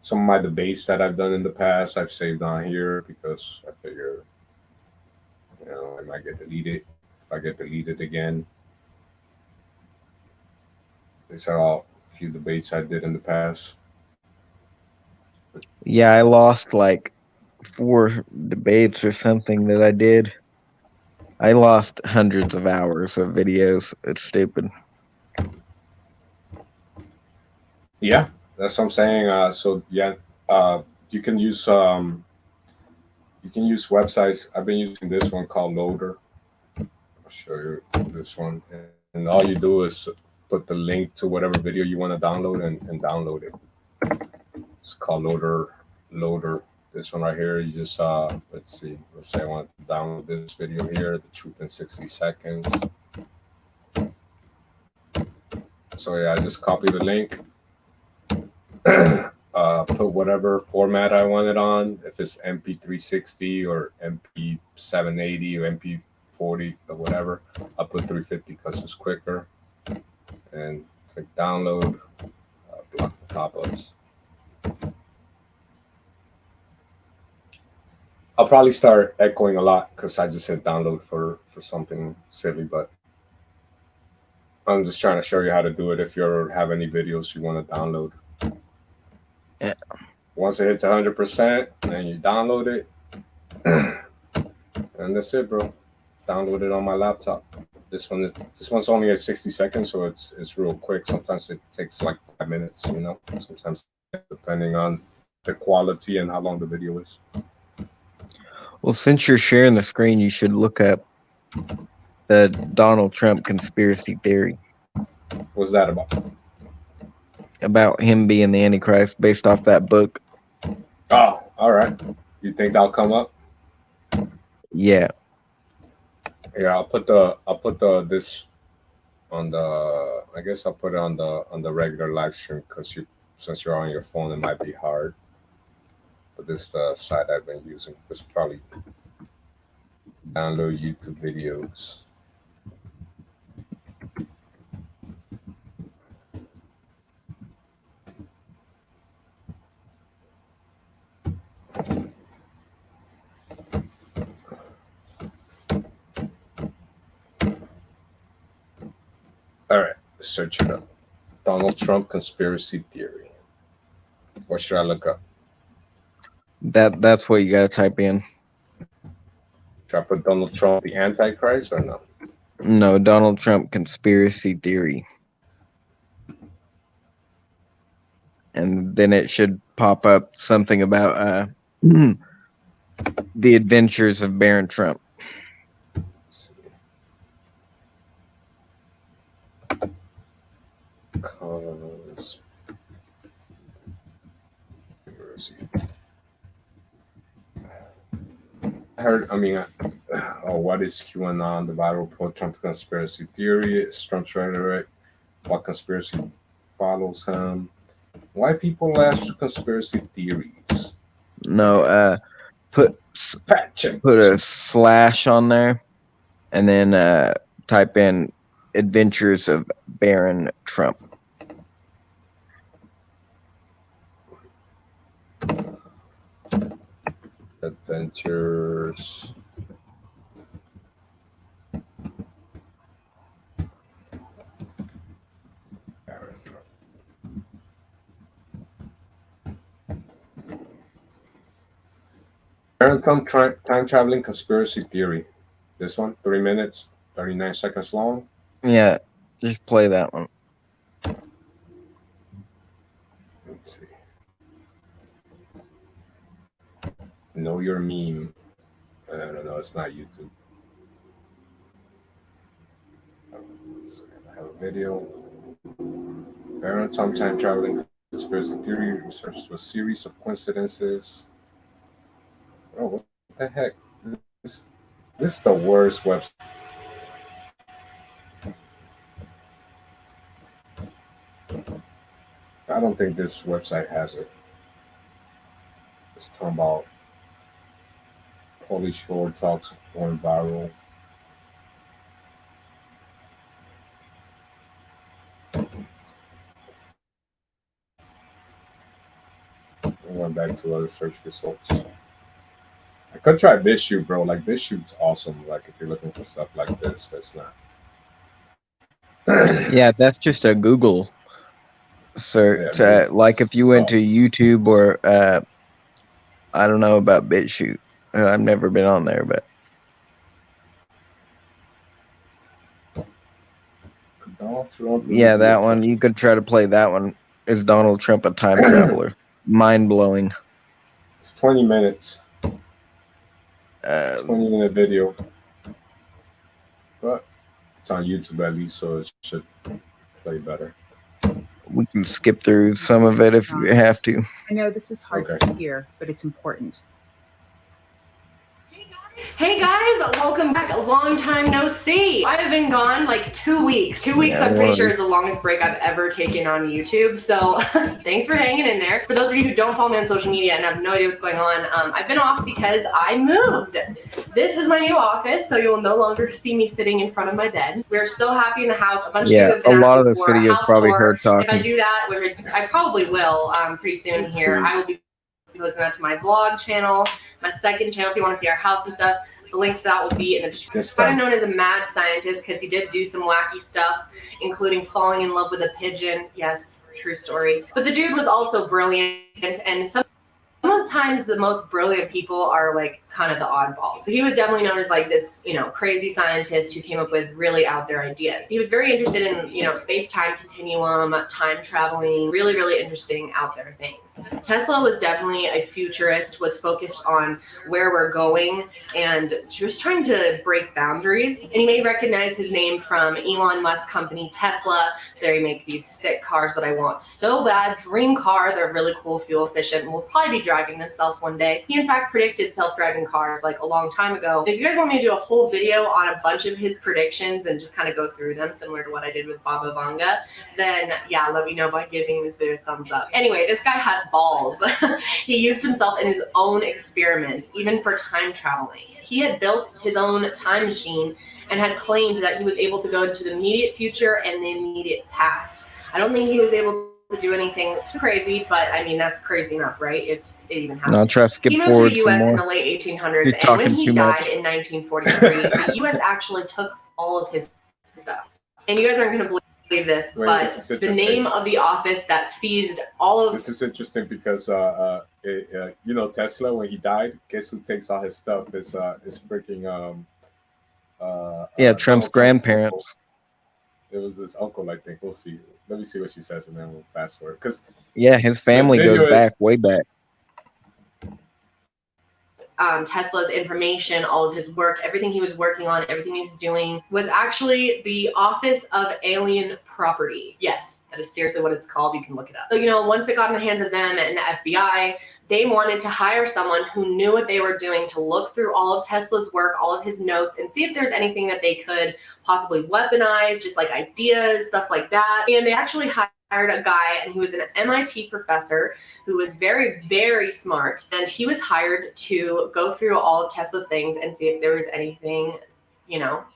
Some of my debates that I've done in the past, I've saved on here because I figure, I might get deleted. If I get deleted again, these are all a few debates I did in the past. Yeah, I lost like 4 debates or something that I did. I lost hundreds of hours of videos. It's stupid. Yeah, that's what I'm saying. So yeah, uh, you can use websites. I've been using this one called Loader. I'll show you this one, and all you do is put the link to whatever video you want to download and download it. It's called Loader. Loader. This one right here. You just let's see. Let's say I want to download this video here, The Truth in 60 Seconds. So yeah, I just copy the link. Put whatever format I want it on. If it's MP360 or MP780 or MP40 or whatever, I'll put 350 because it's quicker. And click download. Block the pop-ups. I'll probably start echoing a lot because I just hit download for something silly, but I'm just trying to show you how to do it if you have any videos you want to download. Yeah. Once it hits 100%, then you download it, and that's it, bro. Download it on my laptop. This one's only at 60 seconds, so it's real quick. Sometimes it takes like 5 minutes, Sometimes depending on the quality and how long the video is. Well, since you're sharing the screen, you should look up the Donald Trump conspiracy theory. What's that about? About him being the Antichrist based off that book. Oh, all right. You think that'll come up? Yeah. Yeah, I'll put the this on the. I guess I'll put it on the regular live stream because since you're on your phone, it might be hard. But this is the site I've been using. This probably download YouTube videos. All right, search it up. Donald Trump conspiracy theory. What should I look up? That's what you gotta type in. Should I put Donald Trump the Antichrist or no? No, Donald Trump conspiracy theory. and then it should pop up something about the adventures of Baron Trump. I heard, what is QAnon, the viral pro-Trump conspiracy theory? It's Trump's rhetoric. What conspiracy follows him? Why people lash to conspiracy theories? No, put Fact check. put a slash on there, and then type in Adventures of Baron Trump. Adventures. Baron Trump. Baron Trump time traveling conspiracy theory. This one, 3 minutes, 39 seconds long. Yeah, just play that one. Let's see. Know your meme. I don't know, it's not YouTube. I have a video. Baron Trump time traveling conspiracy theory research to a series of coincidences. Oh, what the heck? This is the worst website. I don't think this website has it. It's talking about Polish Shore talks going viral. I went back to other search results. I could try BitChute, bro. Like BitChute's awesome. Like if you're looking for stuff like this, that's not. Yeah, that's just a Google search. Yeah, like if you went to YouTube or I don't know about BitChute. I've never been on there, but Donald Trump. yeah, that one. You could try to play that one. Is Donald Trump a time traveler? Mind blowing. It's 20 minutes. 20-minute video. But it's on YouTube at least, so it should play better. We can skip through some of it if you have to. I know this is hard to hear, but it's important. Hey guys, welcome back. A long time no see. I have been gone like 2 weeks. 2 weeks, Yeah, I'm pretty well, sure is the longest break I've ever taken on YouTube. So thanks for hanging in there. For those of you who don't follow me on social media and have no idea what's going on, I've been off because I moved. This is my new office, so you will no longer see me sitting in front of my bed. We're so happy in the house. A bunch of you Yeah, have been a lot of asking this for a video is house probably tour. her If I talking. do that, which I probably will pretty soon Let's here, see. I will be posting that to my vlog channel, my second channel if you want to see our house and stuff. The links for that will be in the description. Kind of known as a mad scientist because he did do some wacky stuff, including falling in love with a pigeon. Yes, true story. But the dude was also brilliant, and sometimes the most brilliant people are like kind of the oddballs. So he was definitely known as like this, crazy scientist who came up with really out there ideas. He was very interested in, space-time continuum, time traveling, really, really interesting out there things. Tesla was definitely a futurist, was focused on where we're going and just trying to break boundaries. And you may recognize his name from Elon Musk's company, Tesla. They make these sick cars that I want so bad. Dream car. They're really cool, fuel efficient, and will probably be driving themselves one day. He in fact predicted self-driving cars like a long time ago. If you guys want me to do a whole video on a bunch of his predictions and just kind of go through them, similar to what I did with Baba Vanga, then yeah, let me know by giving this video a thumbs up. Anyway, this guy had balls. He used himself in his own experiments, even for time traveling. He had built his own time machine and had claimed that he was able to go into the immediate future and the immediate past. I don't think he was able to do anything too crazy, but I mean, that's crazy enough, right? If it even happened. No, I'll try to skip He moved to forward the some U.S. in more. the late 1800s, She's and talking when he too died much. in 1943, the U.S. actually took all of his stuff. And you guys aren't going to believe this, Wait, but this is the interesting. name of the office that seized all of... This is interesting because Tesla, when he died, guess who takes all his stuff? Is freaking Yeah, Trump's grandparents. It was his uncle, I think. We'll see. Let me see what she says, and then we'll fast forward. Because Yeah, his the family goes video is back way back. Tesla's information, all of his work, everything he was working on, everything he was doing was actually the Office of Alien Property. Yes, that is seriously what it's called. You can look it up. So, once it got in the hands of them and the FBI, they wanted to hire someone who knew what they were doing to look through all of Tesla's work, all of his notes, and see if there's anything that they could possibly weaponize, just like ideas, stuff like that. And they actually hired a guy, and he was an MIT professor who was very, very smart. And he was hired to go through all of Tesla's things and see if there was anything,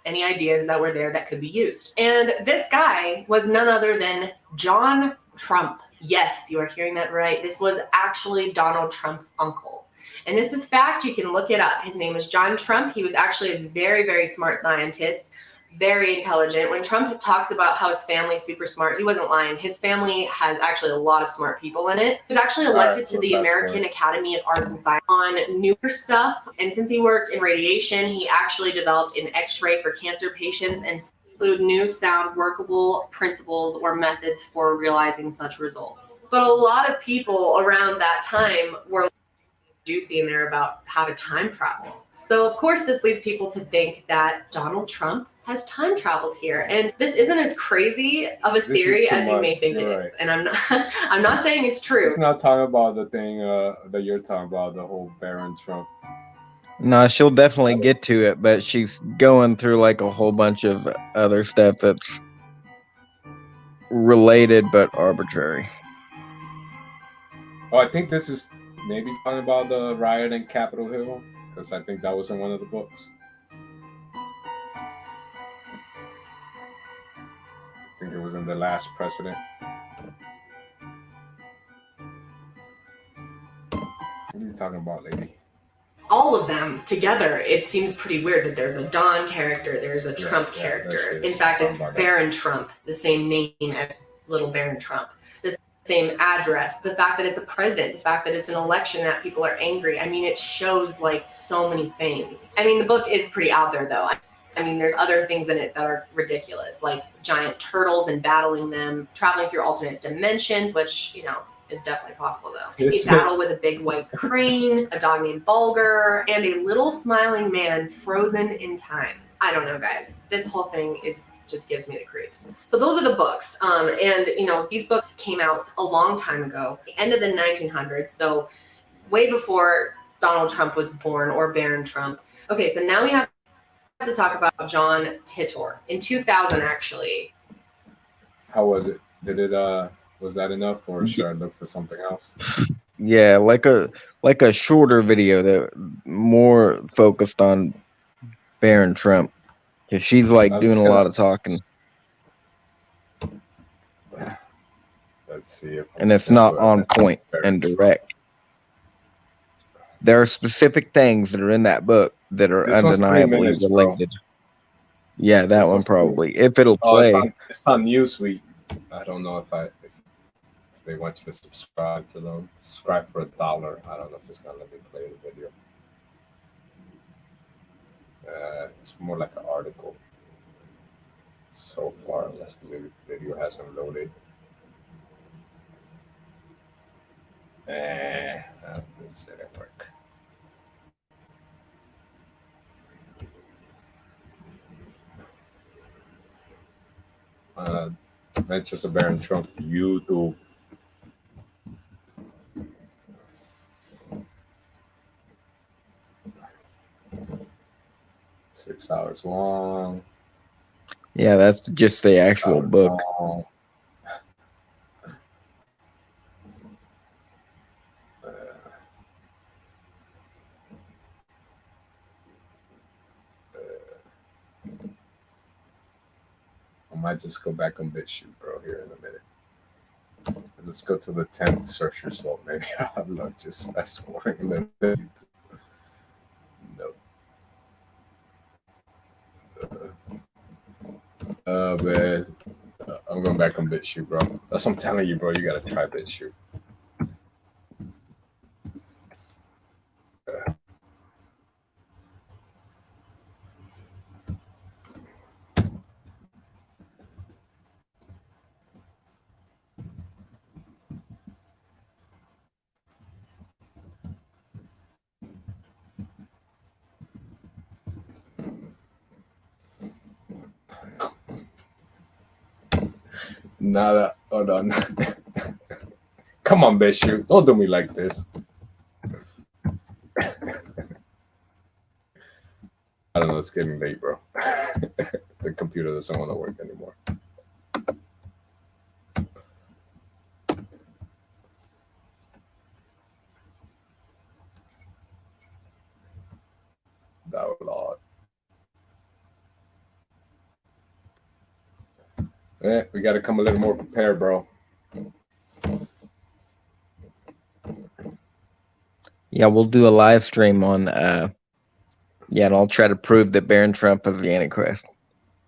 any ideas that were there that could be used. And this guy was none other than John Trump. Yes, you are hearing that right. This was actually Donald Trump's uncle. And this is fact. You can look it up. His name is John Trump. He was actually a very, very smart scientist. Very intelligent. When Trump talks about how his family's super smart, he wasn't lying. His family has actually a lot of smart people in it. He was actually elected to the American Academy of Arts and Science on newer stuff. And since he worked in radiation, he actually developed an X-ray for cancer patients and include new sound workable principles or methods for realizing such results. But a lot of people around that time were juicy in there about how to time travel. So of course this leads people to think that Donald Trump has time traveled here, and this isn't as crazy of a theory as you may think it is. And I'm not saying it's true. It's not talking about the thing that you're talking about, the whole Baron Trump. No, she'll definitely get to it, but she's going through like a whole bunch of other stuff that's related but arbitrary. Oh, I think this is maybe talking about the riot in Capitol Hill, because I think that was in one of the books. I think it was in The Last President. What are you talking about, lady? All of them together, it seems pretty weird that there's a Don character, there's a Trump character. In fact, it's Baron Trump, the same name as little Baron Trump. The same address, the fact that it's a president, the fact that it's an election, that people are angry. I mean, it shows like so many things. I mean, the book is pretty out there though. I mean, there's other things in it that are ridiculous, like giant turtles and battling them, traveling through alternate dimensions, which, is definitely possible though. A battle with a big white crane, a dog named Bulger, and a little smiling man frozen in time. I don't know, guys. This whole thing just gives me the creeps. So those are the books. And these books came out a long time ago, the end of the 1900s. So way before Donald Trump was born or Baron Trump. Okay, so now we have to talk about John Titor in 2000, actually. How was it? Did it was that enough, or should I look for something else? Yeah, like a shorter video that more focused on Baron Trump, because she's like doing a lot of talking. Let's see. And it's not on point and direct. There are specific things that are in that book that are undeniably related. Yeah, that one probably. If it'll play. It's on Newsweek. I don't know if they want you to subscribe to them. Subscribe for $1. I don't know if it's gonna let me play the video. It's more like an article so far, unless the video hasn't loaded. This didn't work. Adventures of Baron Trump, YouTube. $6 hours long. Yeah, that's just the actual book. I might just go back on BitChute, bro, here in a minute. Let's go to the 10th search result. Maybe I'll have luck just fast forwarding a minute. Nope. Man. I'm going back on BitChute, bro. That's what I'm telling you, bro. You gotta try BitChute. Nada. Hold on. Come on, Beshu. Don't do me like this. I don't know. It's getting late, bro. The computer doesn't want to work anymore. Download. We got to come a little more prepared, bro. Yeah, we'll do a live stream on. Yeah, and I'll try to prove that Baron Trump is the Antichrist.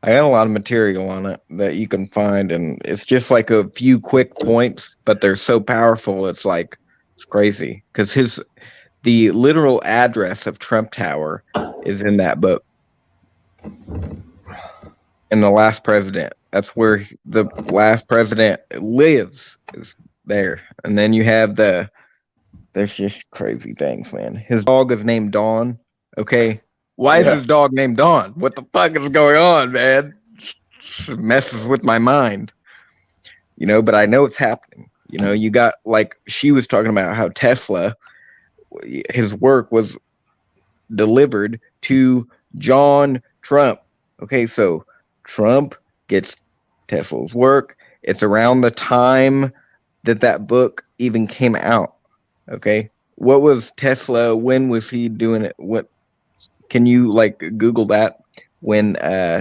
I got a lot of material on it that you can find, and it's just like a few quick points, but they're so powerful. It's like it's crazy because the literal address of Trump Tower is in that book. And the last president, that's where the last president lives, is there. And then you have there's just crazy things, man. His dog is named Dawn. Okay. Why is his dog named Dawn? What the fuck is going on, man? It messes with my mind. You know, but I know it's happening. You know, you got, like, she was talking about how Tesla, his work was delivered to John Trump. Okay, so Trump gets Tesla's work. It's around the time that book even came out. Okay, what was Tesla? When was he doing it? What can you like Google that when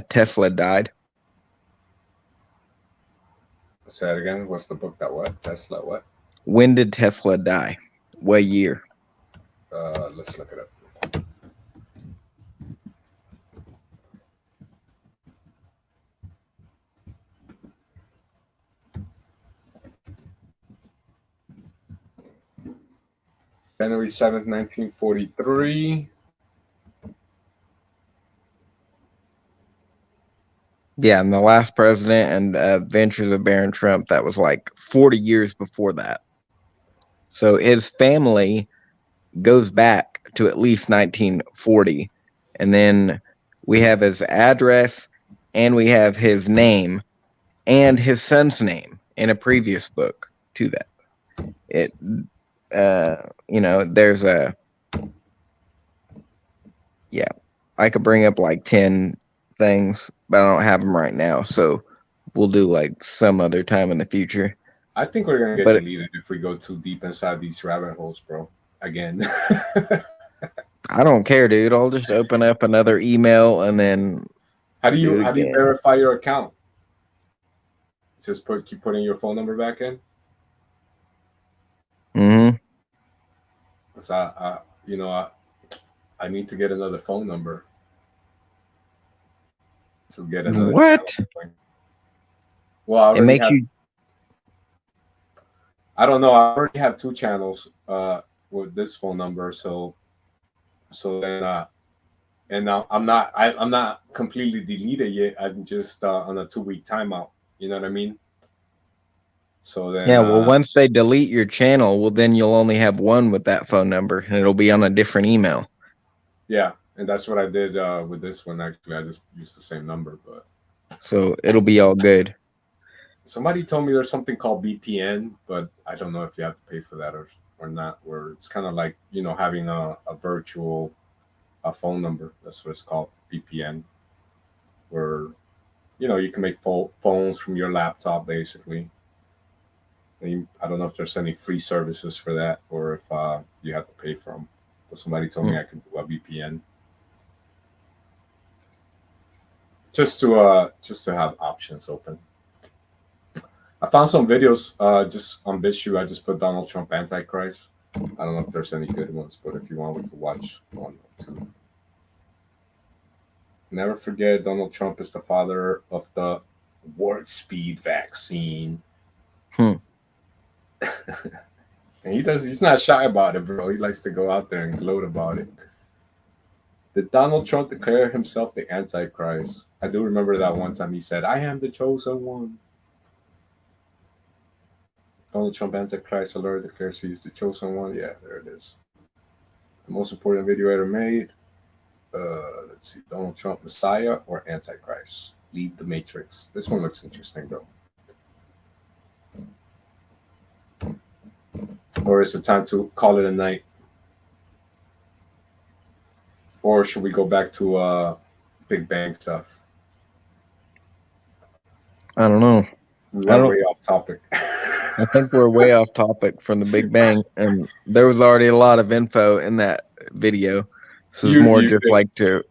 Tesla died? Say that again. What's the book that what? Tesla what? When did Tesla die? What year? Let's look it up. January 7th, 1943. Yeah, and the last president and Adventures of Baron Trump, that was like 40 years before that. So his family goes back to at least 1940. And then we have his address and we have his name and his son's name in a previous book to that. It, you know, there's yeah, I could bring up like 10 things, but I don't have them right now. So we'll do like some other time in the future. I think we're gonna get deleted if we go too deep inside these rabbit holes, bro. Again. I don't care, dude. I'll just open up another email and then. How do you verify your account? Just keep putting your phone number back in. Mm-hmm. So I need to get another phone number to get another. What? Well, it makes you. I don't know. I already have 2 channels with this phone number, so then and now I'm not completely deleted yet. I'm just on a 2-week timeout. You know what I mean? So then, yeah. Well, once they delete your channel, well, then you'll only have one with that phone number, and it'll be on a different email. Yeah, and that's what I did with this one. Actually, I just used the same number, but so it'll be all good. Somebody told me there's something called VPN, but I don't know if you have to pay for that or not. Where it's kind of like having a virtual phone number. That's what it's called, VPN. Where you can make phones from your laptop basically. I don't know if there's any free services for that or if you have to pay for them. But somebody told me I could do a VPN just to have options open. I found some videos just on BitChute. I just put Donald Trump Antichrist. I don't know if there's any good ones, but if you want, we could watch 1 or 2. Never forget, Donald Trump is the father of the warp speed vaccine. And he's not shy about it, bro. He likes to go out there and gloat about it. Did Donald Trump declare himself the Antichrist? I do remember that one time he said, "I am the chosen one." Donald Trump Antichrist alert declares he's the chosen one. Yeah, there it is. The most important video ever made. Let's see. Donald Trump Messiah or Antichrist? Lead the Matrix. This one looks interesting, though. Or is it time to call it a night? Or should we go back to Big Bang stuff? I don't know. We I went don't. way off topic. I think we're way off topic from the Big Bang, and there was already a lot of info in that video. This is more You just did. like to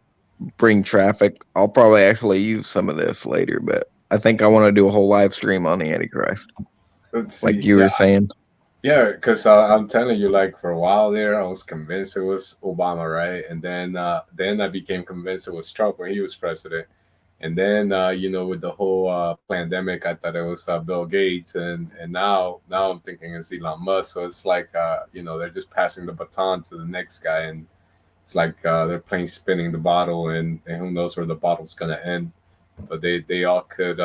bring traffic. I'll probably actually use some of this later, but I think I want to do a whole live stream on the Antichrist, Let's like see. you were saying. Yeah, because I'm telling you, like for a while there, I was convinced it was Obama, right? And then I became convinced it was Trump when he was president. And then with the whole pandemic, I thought it was Bill Gates, and now I'm thinking it's Elon Musk. So it's like they're just passing the baton to the next guy, and it's like they're playing spinning the bottle, and who knows where the bottle's gonna end. But they all could.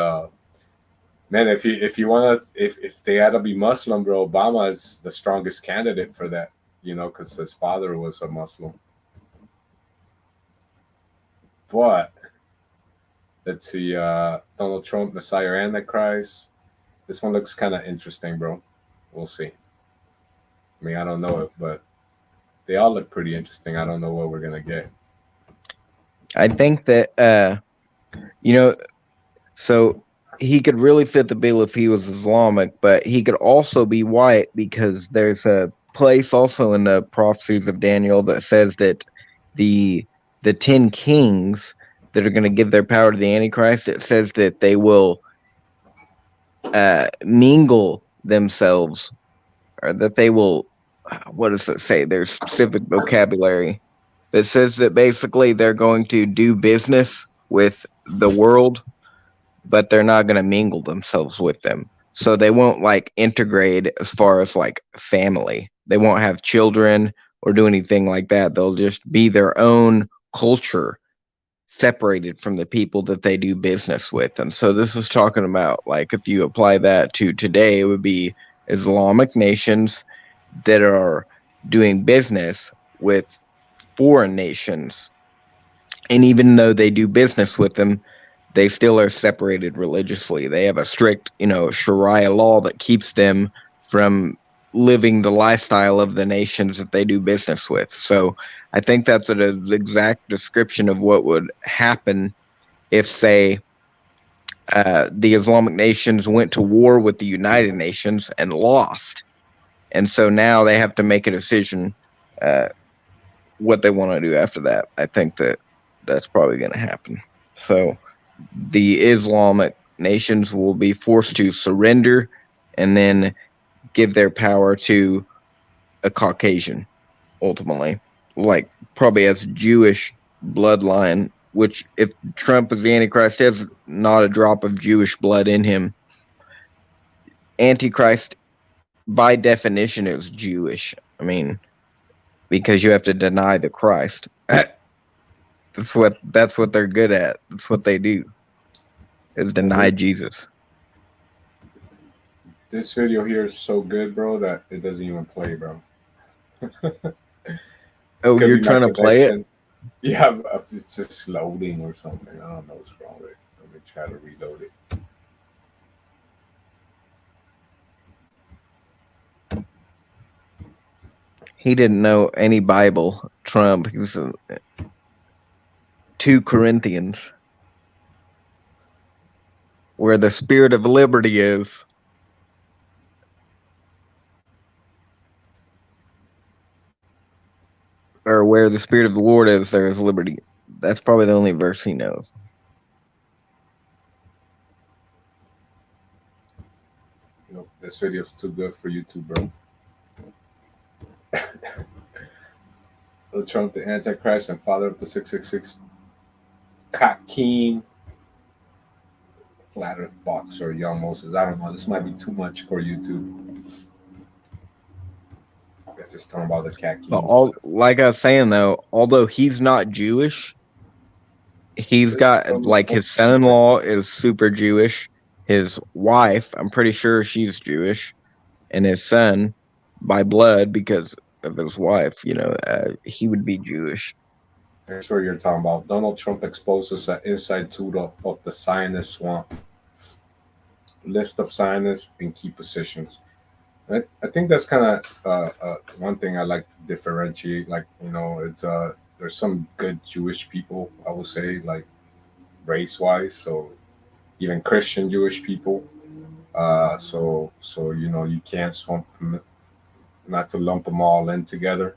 Man, if you want to, if they had to be Muslim, bro, Obama is the strongest candidate for that. Because his father was a Muslim. But let's see, Donald Trump, Messiah, Antichrist. This one looks kind of interesting, bro. We'll see. I mean, I don't know it, but they all look pretty interesting. I don't know what we're gonna get. I think that so he could really fit the bill if he was Islamic, but he could also be white because there's a place also in the prophecies of Daniel that says that the 10 kings that are going to give their power to the Antichrist, it says that they will mingle themselves, or that they will, what does it say? There's specific vocabulary that says that basically they're going to do business with the world, but they're not going to mingle themselves with them. So they won't like integrate as far as like family. They won't have children or do anything like that. They'll just be their own culture, separated from the people that they do business with. And so this is talking about, like, if you apply that to today, it would be Islamic nations that are doing business with foreign nations. And even though they do business with them, they still are separated religiously. They have a strict, Sharia law that keeps them from living the lifestyle of the nations that they do business with. So I think that's an exact description of what would happen if, say, the Islamic nations went to war with the United Nations and lost. And so now they have to make a decision what they want to do after that. I think that's probably going to happen. So the Islamic nations will be forced to surrender and then give their power to a Caucasian, ultimately, like probably has Jewish bloodline, which if Trump is the Antichrist, has not a drop of Jewish blood in him. Antichrist, by definition, is Jewish. I mean, because you have to deny the Christ. That's what they're good at. That's what they do. Is deny Jesus. This video here is so good, bro, that it doesn't even play, bro. Oh, you're trying to play it? Yeah, it's just loading or something. I don't know what's wrong with it. Let me try to reload it. He didn't know any Bible, Trump. He was 2 Corinthians, where the spirit of liberty is. Or where the spirit of the Lord is, there is liberty. That's probably the only verse he knows. This video's too good for YouTube, bro. Trump, the Antichrist, and father of the 666 Kakim, flat earth boxer, young Moses. I don't know. This might be too much for YouTube. If it's talking about the Kakim. Like I was saying, though, although he's not Jewish, he's got, like, his son-in-law is super Jewish. His wife, I'm pretty sure she's Jewish. And his son, by blood, because of his wife, he would be Jewish. That's what you're talking about. Donald Trump exposes an inside tool of the Zionist swamp. List of Zionists in key positions. I think that's kind of one thing I like to differentiate. Like, it's there's some good Jewish people, I would say, like race wise. So even Christian Jewish people. So you can't swamp them, not to lump them all in together.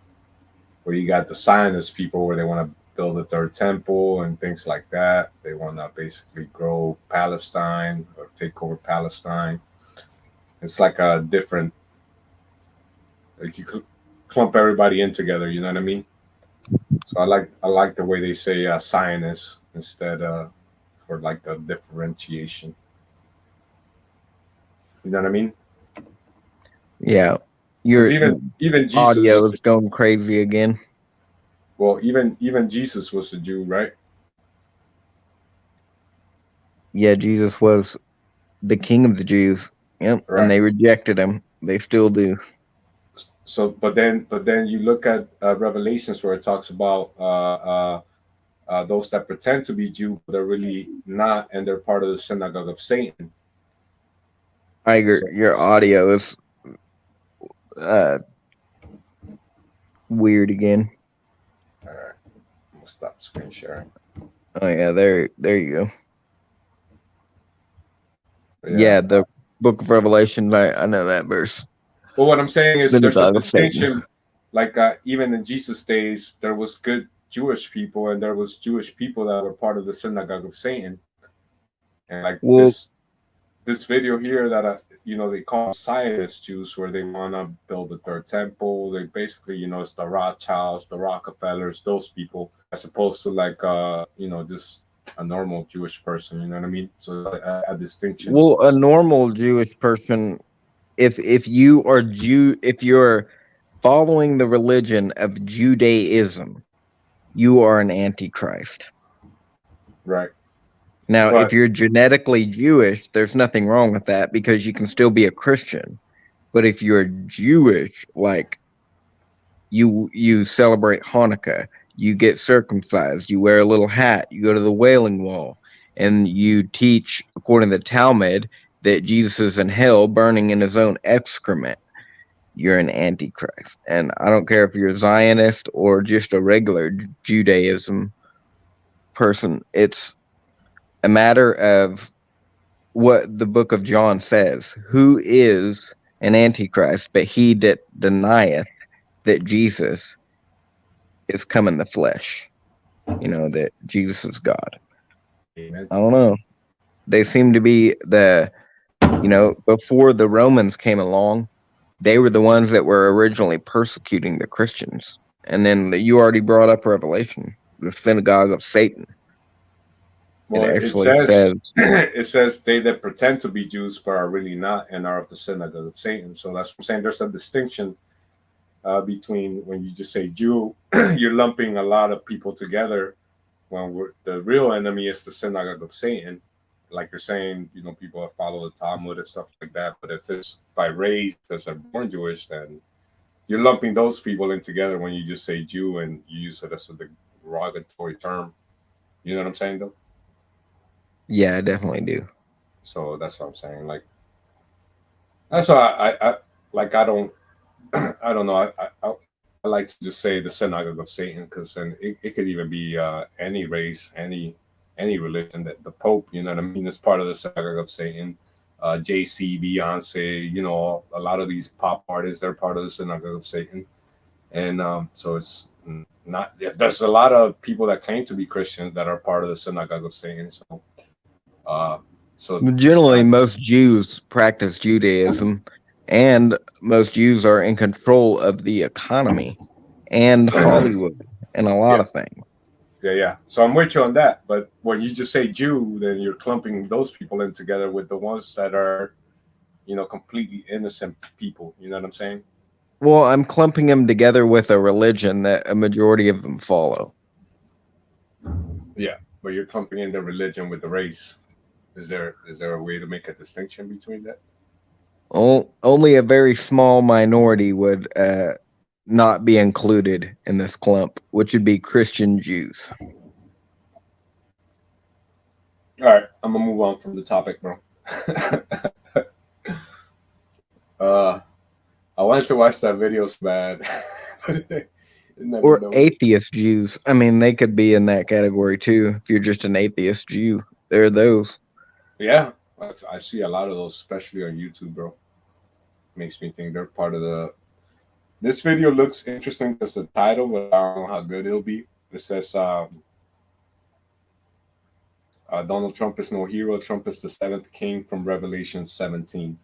Where you got the Zionist people where they want to build a third temple and things like that. They want to basically grow Palestine or take over Palestine. It's like a different, like you could clump everybody in together. You know what I mean? So I like the way they say Zionist instead for like the differentiation. You know what I mean? Yeah, Because your even Jesus audio was is going crazy again. well, even Jesus was a Jew, right? Yeah, Jesus was the king of the Jews. Yep, and Right. they rejected him. They still do. So, but then you look at Revelations where it talks about those that pretend to be Jew, but they're really not, and they're part of the synagogue of Satan. Tiger, So, your audio is uh weird again. all right, I'm gonna stop screen sharing. Oh yeah, there you go. But yeah. Yeah, the Book of Revelation. I know that verse. Well, what I'm saying is there's a Synagogue of Satan. distinction. Like even in Jesus' days, there was good Jewish people, and there was Jewish people that were part of the synagogue of Satan. And like Well, this video here that they call Zionist Jews, where they want to build a third temple. They basically, it's the Rothschilds, the Rockefellers, those people, as opposed to like just a normal Jewish person. You know what I mean? So a distinction. well, a normal Jewish person, if you are if you're following the religion of Judaism, you are an antichrist. Right. Now, if But you're genetically Jewish, there's nothing wrong with that because you can still be a Christian. But if you're Jewish, like you celebrate Hanukkah, you get circumcised, you wear a little hat, you go to the Wailing Wall, and you teach, according to the Talmud, that Jesus is in hell burning in his own excrement, you're an antichrist. And I don't care if you're a Zionist or just a regular Judaism person, it's a matter of what the book of John says. Who is an antichrist but he that denieth that Jesus is come in the flesh? That Jesus is God. Amen. I don't know. They seem to be before the Romans came along, they were the ones that were originally persecuting the Christians. And then you already brought up Revelation, the synagogue of Satan. It well, it actually says says, it says they that pretend to be Jews but are really not, and are of the synagogue of Satan. So that's what I'm saying. There's a distinction between when you just say Jew, you're lumping a lot of people together. When the real enemy is the synagogue of Satan, like you're saying, people that follow the Talmud and stuff like that. But if it's by race, because they're born Jewish, then you're lumping those people in together when you just say Jew and you use it as a derogatory term. You know what I'm saying, though? yeah, I definitely do. So that's what I'm saying. Like that's why I like I don't I don't know. I like to just say the synagogue of Satan because then it could even be any race, any religion. That the Pope, you know what I mean, is part of the synagogue of Satan. JC, Beyonce, a lot of these pop artists, they're part of the synagogue of Satan. And so it's not. There's a lot of people that claim to be Christians that are part of the synagogue of Satan. Uh, so it's Generally, not. most Jews practice Judaism, and most Jews are in control of the economy and Hollywood and a lot Yeah. of things. Yeah. So I'm with you on that. But when you just say Jew, then you're clumping those people in together with the ones that are, completely innocent people. You know what I'm saying? Well, I'm clumping them together with a religion that a majority of them follow. Yeah. But you're clumping in the religion with the race. Is there a way to make a distinction between that? Only a very small minority would not be included in this clump, which would be Christian Jews. All right. I'm gonna move on from the topic, bro. uh, wanted to watch that video so bad. Or atheist Jews. I mean, they could be in that category too. If you're just an atheist Jew, there are those. Yeah, I see a lot of those, especially on YouTube, bro. Makes me think they're part of the. This video looks interesting as the title, but I don't know how good it'll be. It says Donald Trump is no hero. Trump is the seventh king from Revelation 17.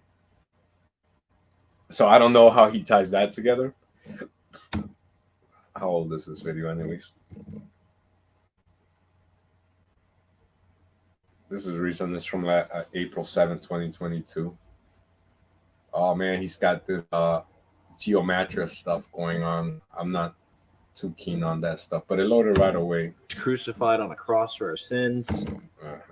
So I don't know how he ties that together. How old is this video, anyways? This is recent. This is from April 7th, 2022. Oh man, he's got this geometria stuff going on. I'm not too keen on that stuff, but it loaded right away. Crucified on a cross for our sins.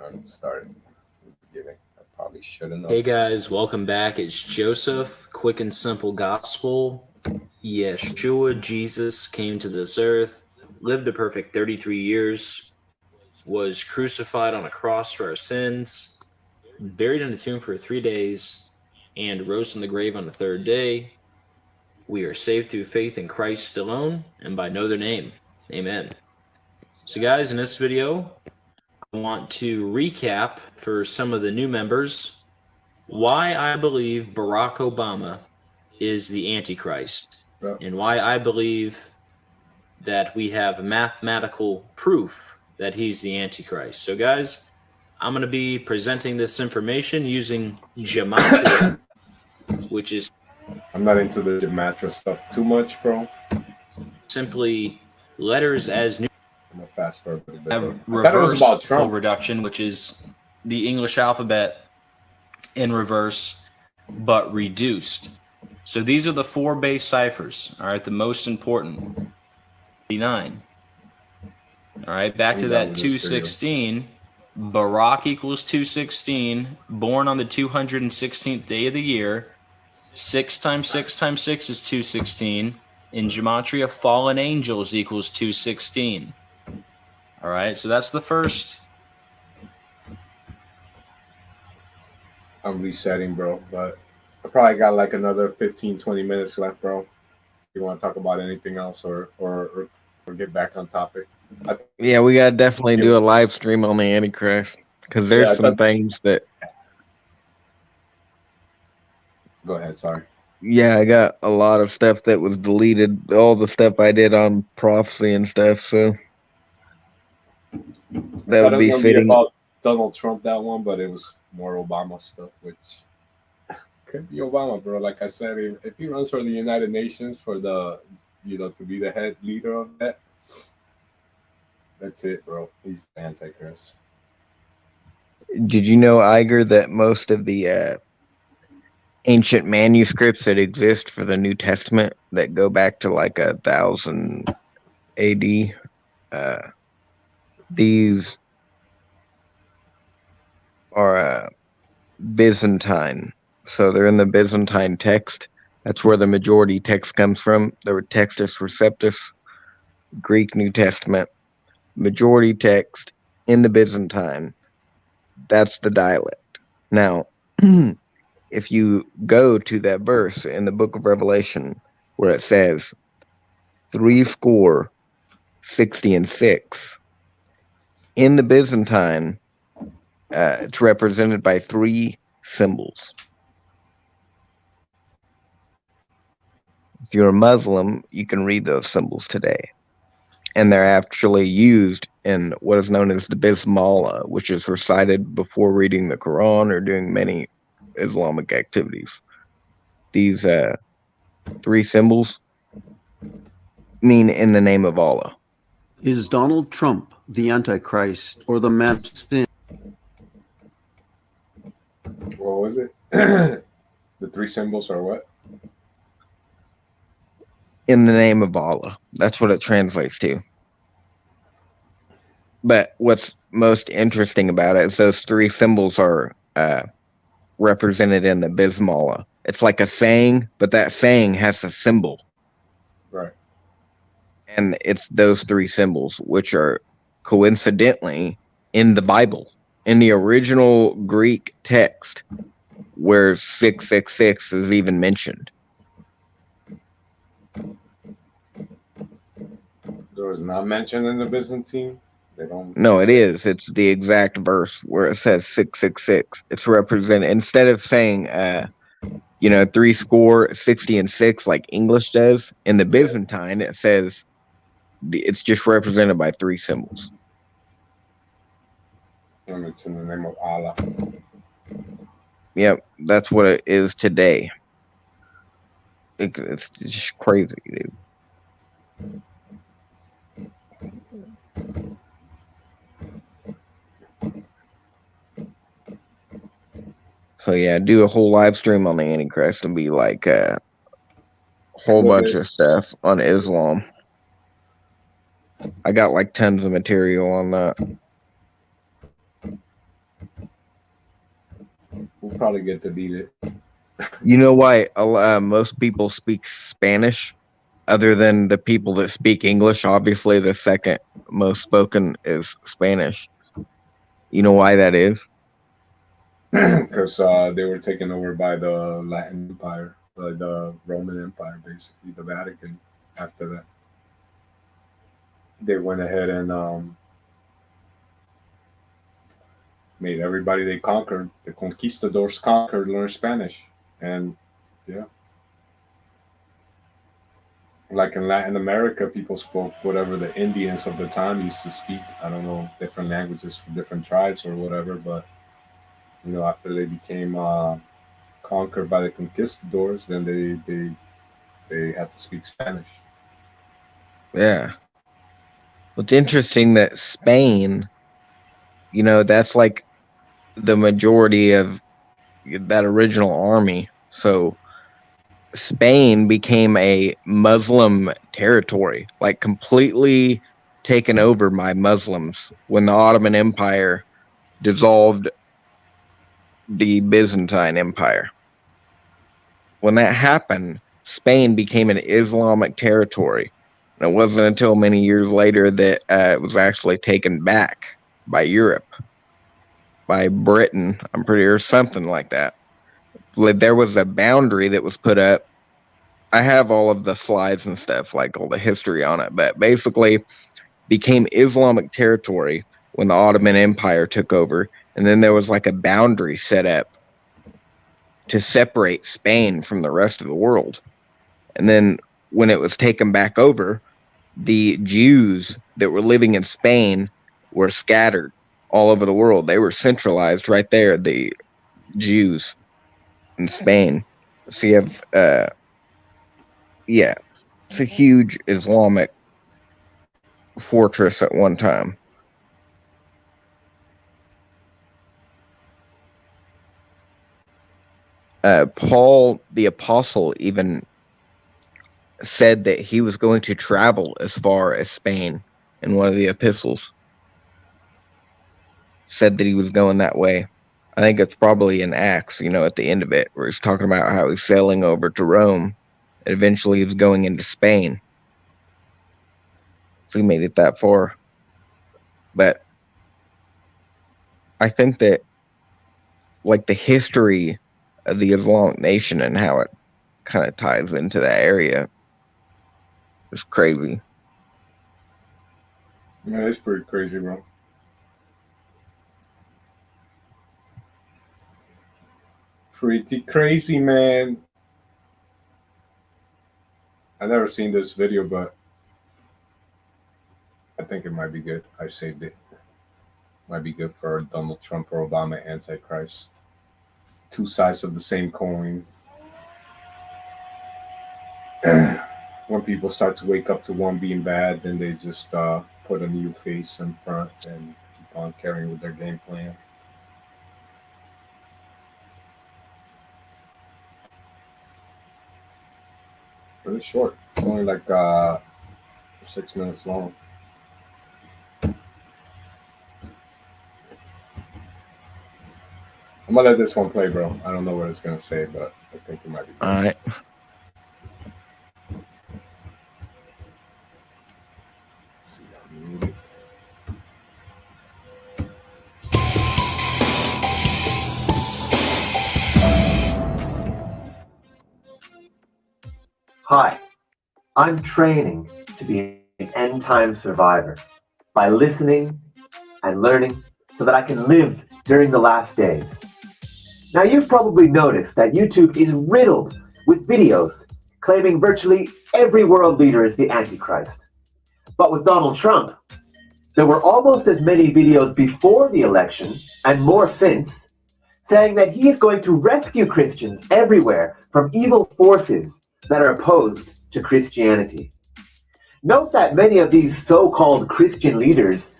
I'm starting from the beginning. I probably shouldn't have. Hey guys, welcome back. It's Joseph. Quick and simple gospel. Yeshua, Jesus, came to this earth, lived a perfect 33 years, was crucified on a cross for our sins, buried in a tomb for 3 days, and rose from the grave on the third day. We are saved through faith in Christ alone and by no other name. Amen. So guys, in this video, I want to recap for some of the new members why I believe Barack Obama is the Antichrist and why I believe that we have mathematical proof that he's the Antichrist. So guys, I'm going to be presenting this information using gematria, which is... I'm not into the gematria stuff too much, bro. Simply letters as new. I'm gonna fast forward a bit. Have reverse full reduction, which is the English alphabet in reverse, but reduced. So these are the 4 base ciphers. All right, the most important. 39. All right, back to that 216. Barack equals 216. Born on the 216th day of the year. 6 times 6 times 6 is 216. In gematria, fallen angels equals 216. All right, so that's the first. I'm resetting, bro, but I probably got like another 15, 20 minutes left, bro. You want to talk about anything else or get back on topic? Yeah, we got to definitely do a live stream on the Antichrist because there's some things that... Go ahead, sorry. Yeah, I got a lot of stuff that was deleted, all the stuff I did on prophecy and stuff, so that would be fitting. About Donald Trump, that one, but it was more Obama stuff, which could be Obama, bro. Like I said, if he runs for the United Nations for the, to be the head leader of that, that's it, bro. He's the Antichrist. Did you know, Iger, that most of the ancient manuscripts that exist for the New Testament that go back to like 1000 AD, these are Byzantine. So they're in the Byzantine text. That's where the majority text comes from. The Textus Receptus, Greek New Testament, majority text in the Byzantine. That's the dialect. Now, if you go to that verse in the book of Revelation where it says 66, in the Byzantine, it's represented by 3 symbols. If you're a Muslim, you can read those symbols today. And they're actually used in what is known as the Bismillah, which is recited before reading the Quran or doing many Islamic activities. These 3 symbols mean in the name of Allah. Is Donald Trump the Antichrist or the man of sin? What was it? The 3 symbols are what? In the name of Allah. That's what it translates to. But what's most interesting about it is those 3 symbols are represented in the Bismillah. It's like a saying, but that saying has a symbol. Right. And it's those 3 symbols, which are coincidentally in the Bible, in the original Greek text, where 666 is even mentioned. So it's not mentioned in the Byzantine. They don't. No, it say is. It's the exact verse where it says 666. It's represented instead of saying 60 and 6 like English does. In the Byzantine, it says it's just represented by 3 symbols. And it's in the name of Allah. Yep, that's what it is today. It's just crazy, dude. So yeah, do a whole live stream on the Antichrist and be like a whole bunch of stuff on Islam. I got like tons of material on that. We'll probably get to beat it. You know why most people speak Spanish, other than the people that speak English? Obviously, the second most spoken is Spanish. You know why that is? Because they were taken over by the Latin Empire, the Roman Empire, basically the Vatican. After that, they went ahead and made everybody they conquered, the conquistadors conquered, learn Spanish, and yeah. Like in Latin America, people spoke whatever the Indians of the time used to speak. I don't know, different languages for different tribes or whatever, but after they became conquered by the conquistadors, then they had to speak Spanish. Yeah. It's interesting that Spain, that's like the majority of that original army. So Spain became a Muslim territory, like completely taken over by Muslims when the Ottoman Empire dissolved the Byzantine Empire. When that happened, Spain became an Islamic territory. And it wasn't until many years later that it was actually taken back by Europe, by Britain, I'm pretty sure, something like that. There was a boundary that was put up. I have all of the slides and stuff, like all the history on it, but basically became Islamic territory when the Ottoman Empire took over. And then there was like a boundary set up to separate Spain from the rest of the world. And then when it was taken back over, the Jews that were living in Spain were scattered all over the world. They were centralized right there, the Jews in Spain. So you have, it's a huge Islamic fortress at one time. Paul the Apostle even said that he was going to travel as far as Spain in one of the epistles. Said that he was going that way. I think it's probably in Acts, at the end of it, where he's talking about how he's sailing over to Rome and eventually he's going into Spain. So he made it that far. But I think that, like, the history of the Islamic nation and how it kind of ties into that area is crazy. Yeah, it's pretty crazy, bro. Pretty crazy, man. I've never seen this video, but I think it might be good. I saved it. Might be good for Donald Trump or Obama Antichrist. Two sides of the same coin. When people start to wake up to one being bad, then they just put a new face in front and keep on carrying with their game plan. Really short. It's only like 6 minutes long. I'm gonna let this one play, bro. I don't know what it's gonna say, but I think it might be good. All right. Let's see, I'll mute it. Hi, I'm training to be end-time survivor by listening and learning so that I can live during the last days. Now, you've probably noticed that YouTube is riddled with videos claiming virtually every world leader is the Antichrist. But with Donald Trump, there were almost as many videos before the election, and more since, saying that he is going to rescue Christians everywhere from evil forces that are opposed to Christianity. Note that many of these so-called Christian leaders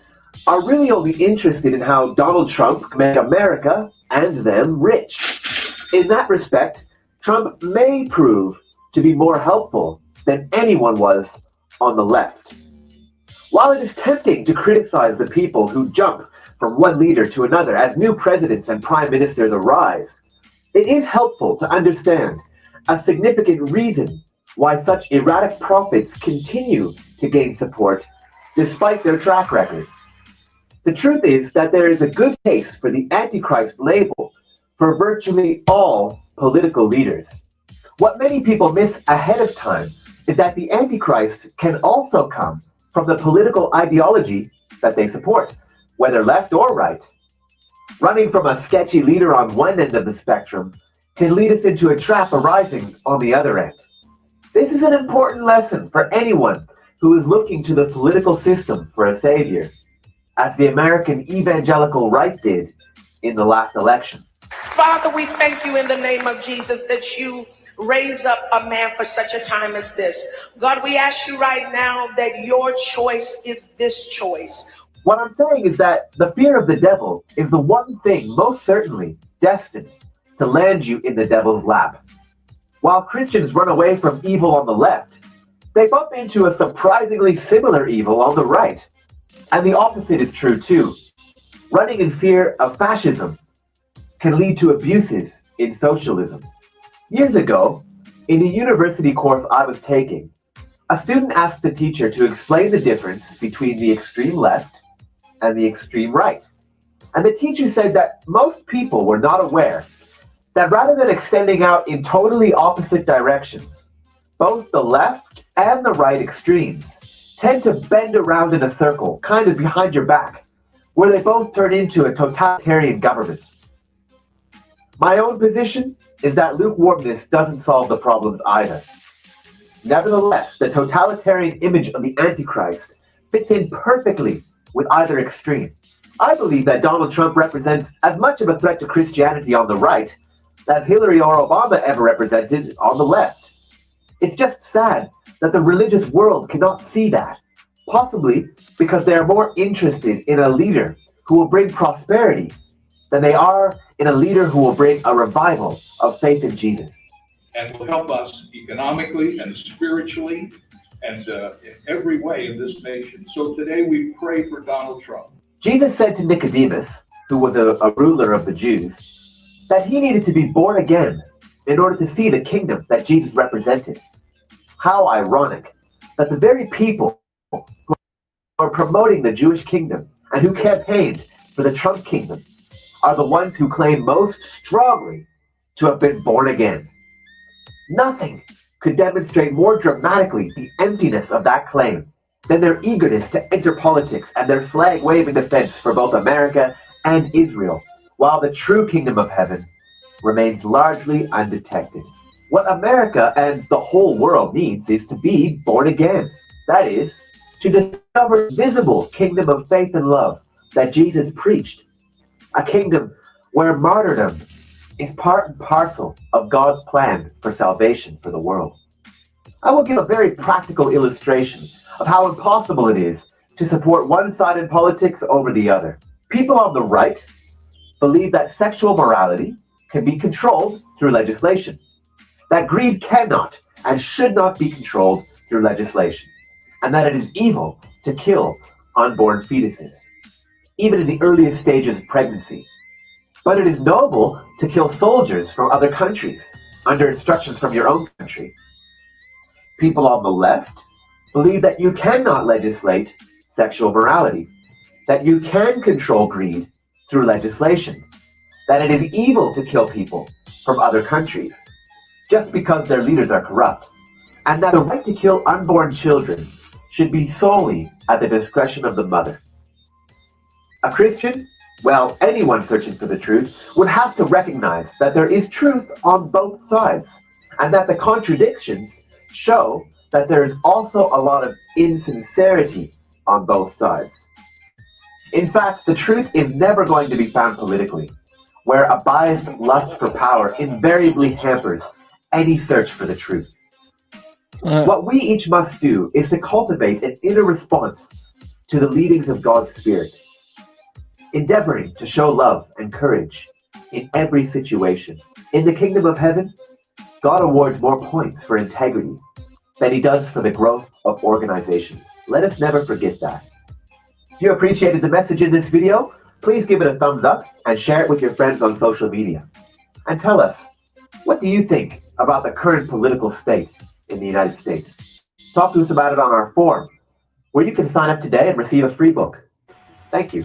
are really only interested in how Donald Trump can make America and them rich. In that respect, Trump may prove to be more helpful than anyone was on the left. While it is tempting to criticize the people who jump from one leader to another as new presidents and prime ministers arise, it is helpful to understand a significant reason why such erratic prophets continue to gain support despite their track record. The truth is that there is a good case for the Antichrist label for virtually all political leaders. What many people miss ahead of time is that the Antichrist can also come from the political ideology that they support, whether left or right. Running from a sketchy leader on one end of the spectrum can lead us into a trap arising on the other end. This is an important lesson for anyone who is looking to the political system for a savior, as the American evangelical right did in the last election. Father, we thank you in the name of Jesus that you raise up a man for such a time as this. God, we ask you right now that your choice is this choice. What I'm saying is that the fear of the devil is the one thing most certainly destined to land you in the devil's lap. While Christians run away from evil on the left, they bump into a surprisingly similar evil on the right. And the opposite is true too. Running in fear of fascism can lead to abuses in socialism. Years ago, in a university course I was taking, a student asked the teacher to explain the difference between the extreme left and the extreme right. And the teacher said that most people were not aware that rather than extending out in totally opposite directions, both the left and the right extremes tend to bend around in a circle, kind of behind your back, where they both turn into a totalitarian government. My own position is that lukewarmness doesn't solve the problems either. Nevertheless, the totalitarian image of the Antichrist fits in perfectly with either extreme. I believe that Donald Trump represents as much of a threat to Christianity on the right as Hillary or Obama ever represented on the left. It's just sad that the religious world cannot see that, possibly because they are more interested in a leader who will bring prosperity than they are in a leader who will bring a revival of faith in Jesus. And will help us economically and spiritually and in every way in this nation. So today we pray for Donald Trump. Jesus said to Nicodemus, who was a ruler of the Jews, that he needed to be born again in order to see the kingdom that Jesus represented. How ironic that the very people who are promoting the Jewish kingdom and who campaigned for the Trump kingdom are the ones who claim most strongly to have been born again. Nothing could demonstrate more dramatically the emptiness of that claim than their eagerness to enter politics and their flag-waving defense for both America and Israel, while the true kingdom of heaven remains largely undetected. What America and the whole world needs is to be born again. That is, to discover the visible kingdom of faith and love that Jesus preached. A kingdom where martyrdom is part and parcel of God's plan for salvation for the world. I will give a very practical illustration of how impossible it is to support one side in politics over the other. People on the right believe that sexual morality can be controlled through legislation, that greed cannot and should not be controlled through legislation, and that it is evil to kill unborn fetuses, even in the earliest stages of pregnancy. But it is noble to kill soldiers from other countries under instructions from your own country. People on the left believe that you cannot legislate sexual morality, that you can control greed through legislation, that it is evil to kill people from other countries just because their leaders are corrupt, and that the right to kill unborn children should be solely at the discretion of the mother. A Christian, well, anyone searching for the truth, would have to recognize that there is truth on both sides, and that the contradictions show that there is also a lot of insincerity on both sides. In fact, the truth is never going to be found politically, where a biased lust for power invariably hampers any search for the truth. What we each must do is to cultivate an inner response to the leadings of God's Spirit, endeavoring to show love and courage in every situation. In the kingdom of heaven, God awards more points for integrity than he does for the growth of organizations. Let us never forget that. If you appreciated the message in this video, please give it a thumbs up and share it with your friends on social media. And tell us, what do you think about the current political state in the United States? Talk to us about it on our forum, where you can sign up today and receive a free book. Thank you.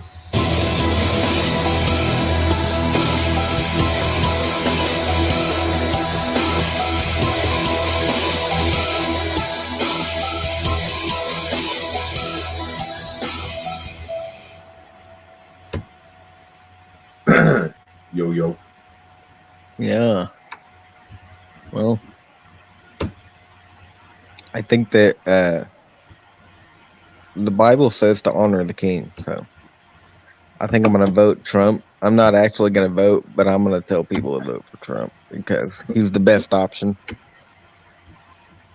Yo. Yeah. Well, I think that the Bible says to honor the king, so I think I'm going to vote Trump. I'm not actually going to vote, but I'm going to tell people to vote for Trump because he's the best option.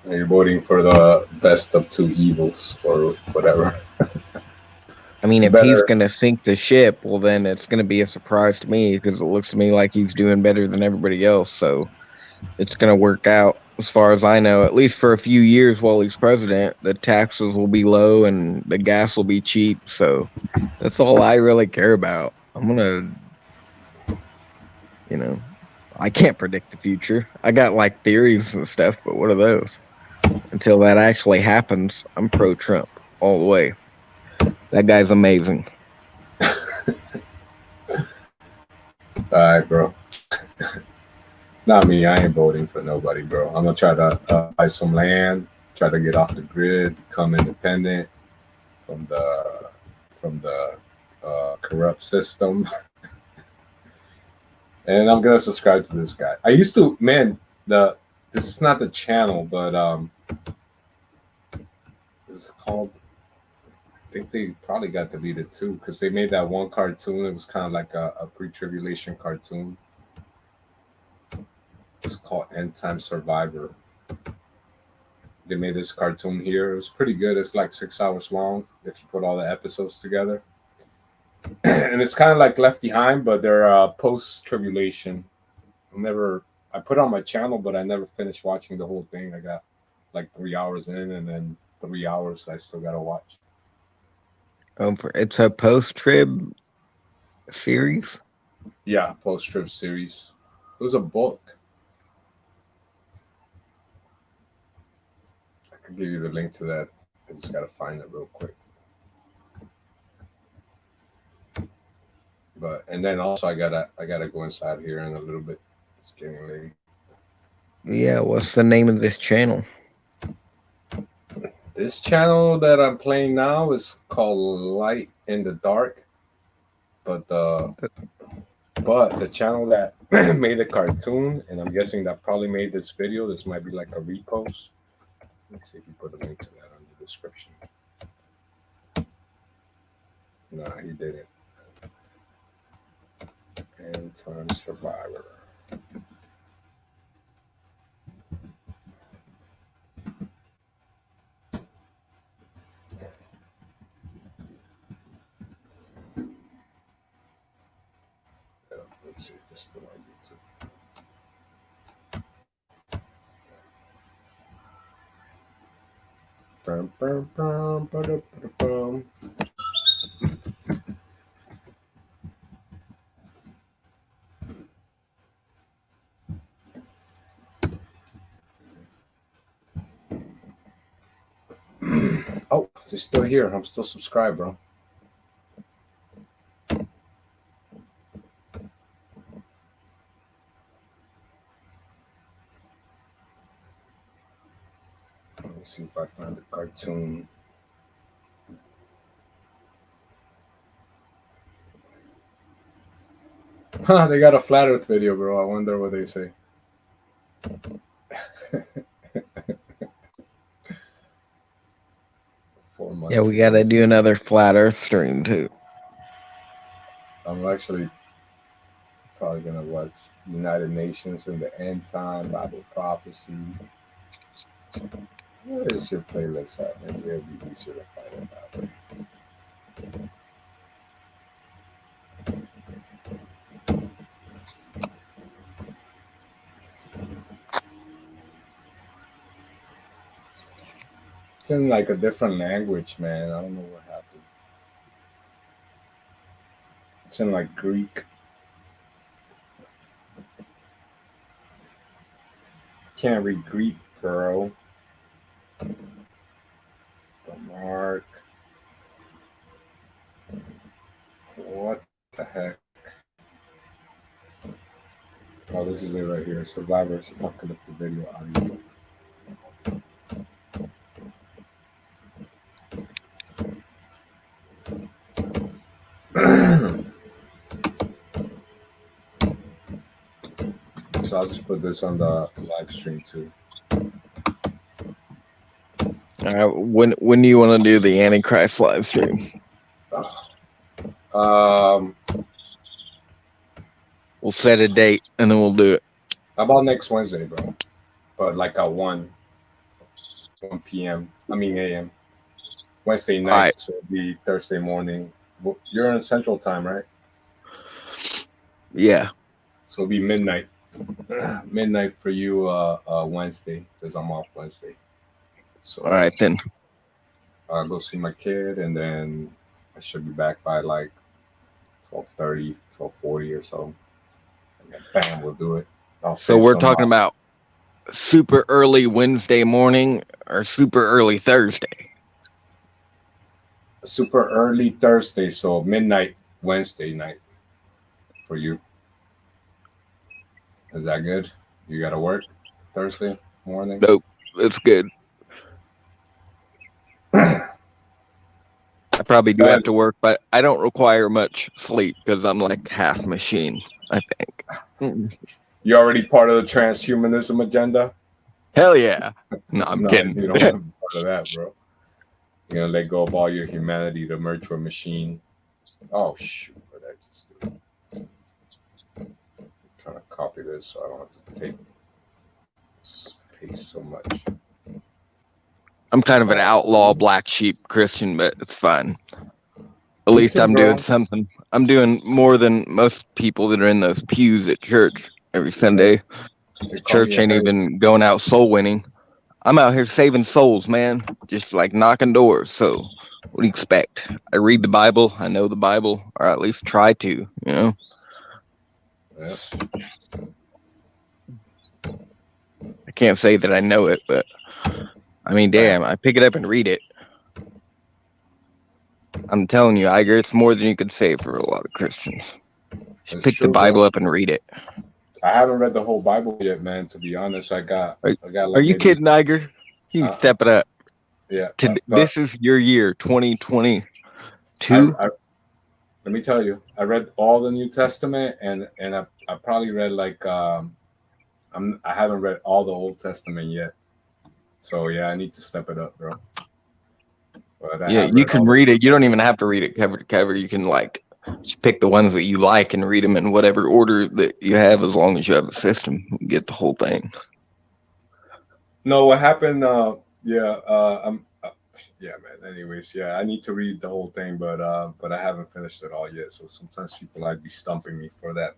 You're voting for the best of two evils or whatever. I mean, if Better. he's going to sink the ship, well, then it's going to be a surprise to me because it looks to me like he's doing better than everybody else. So it's going to work out as far as I know, at least for a few years while he's president. The taxes will be low and the gas will be cheap. So that's all I really care about. I'm going to, I can't predict the future. I got like theories and stuff, but what are those? Until that actually happens, I'm pro Trump all the way. That guy's amazing. All right, bro. Not me. I ain't voting for nobody, bro. I'm gonna try to buy some land, try to get off the grid, become independent from the corrupt system, and I'm gonna subscribe to this guy. I used to, man. This is not the channel, but it's called. I think they probably got deleted too because they made that one cartoon. It was kind of like a pre-tribulation cartoon. It's called End Time Survivor. They made this cartoon here. It was pretty good. It's like 6 hours long if you put all the episodes together. And it's kind of like Left Behind, but they're post-tribulation. I put it on my channel, but I never finished watching the whole thing. I got like 3 hours in, and then 3 hours I still got to watch. It's a post-trib series? Yeah, post-trib series. It was a book. I could give you the link to that. I just got to find it real quick. And then also I gotta go inside here in a little bit. It's getting late. Yeah, what's the name of this channel? This channel that I'm playing now is called Light in the Dark. But the channel that made the cartoon, and I'm guessing that probably made this video, this might be like a repost. Let's see if you put a link to that on the description. Nah, he didn't. End Time Survivor. Let's see if it's still on YouTube. Bum, bum, bum, ba-da, ba-da, bum. Oh, they're still here. I'm still subscribed, bro. Let me see if I find the cartoon. They got a flat Earth video, bro. I wonder what they say. 4 months. Yeah, we got to do another flat Earth stream too. I'm actually probably gonna watch United Nations in the End Time, Bible Prophecy. Where is your playlist at? Maybe it'll be easier to find it that way. It's in like a different language, man. I don't know what happened. It's in like Greek. Can't read Greek, bro. The mark. What the heck? Oh, this is it right here. Survivors. I'll connect the video audio. So I'll just put this on the live stream too. All right, when do you want to do the Antichrist live stream? We'll set a date and then we'll do it. How about next Wednesday, bro? But like at 1 p.m. I mean a.m. Wednesday night, right. So it'll be Thursday morning. You're in Central Time, right? Yeah. So it'll be midnight. Midnight for you Wednesday, because I'm off Wednesday. So all right then. I'll go see my kid, and then I should be back by like 12:30, 12:40 or so. And then bam, we'll do it. So we're talking about super early Wednesday morning or super early Thursday? Super early Thursday, so midnight Wednesday night for you. Is that good? You got to work Thursday morning? Nope, it's good. I probably do have to work, but I don't require much sleep because I'm like half machine, I think. You already part of the transhumanism agenda? Hell yeah. No, I'm kidding. You don't want to be part of that, bro. You're going to let go of all your humanity to merge with a machine. Oh, shoot. What did I just do? I'm trying to copy this so I don't have to take space so much. I'm kind of an outlaw black sheep Christian, but it's fine. At least I'm doing something. I'm doing more than most people that are in those pews at church every Sunday. Church ain't even going out soul winning. I'm out here saving souls, man. Just like knocking doors. So what do you expect? I read the Bible. I know the Bible, or at least try to, you know? Yep. I can't say that I know it, but I mean, damn, I pick it up and read it. I'm telling you, Iger, it's more than you could say for a lot of Christians. Just pick the Bible up and read it. I haven't read the whole Bible yet, man. To be honest, I got. Like Are you kidding, Iger? You can step it up. Yeah. This is your year, 2022. Let me tell you, I read all the New Testament, and I probably read like I haven't read all the Old Testament yet. So yeah, I need to step it up, bro. But Yeah, you can read it. You don't even have to read it cover to cover. You can like just pick the ones that you like and read them in whatever order that you have, as long as you have a system. You get the whole thing. No, what happened? Yeah, man. Anyways, yeah, I need to read the whole thing, but I haven't finished it all yet. So sometimes people might be stumping me for that,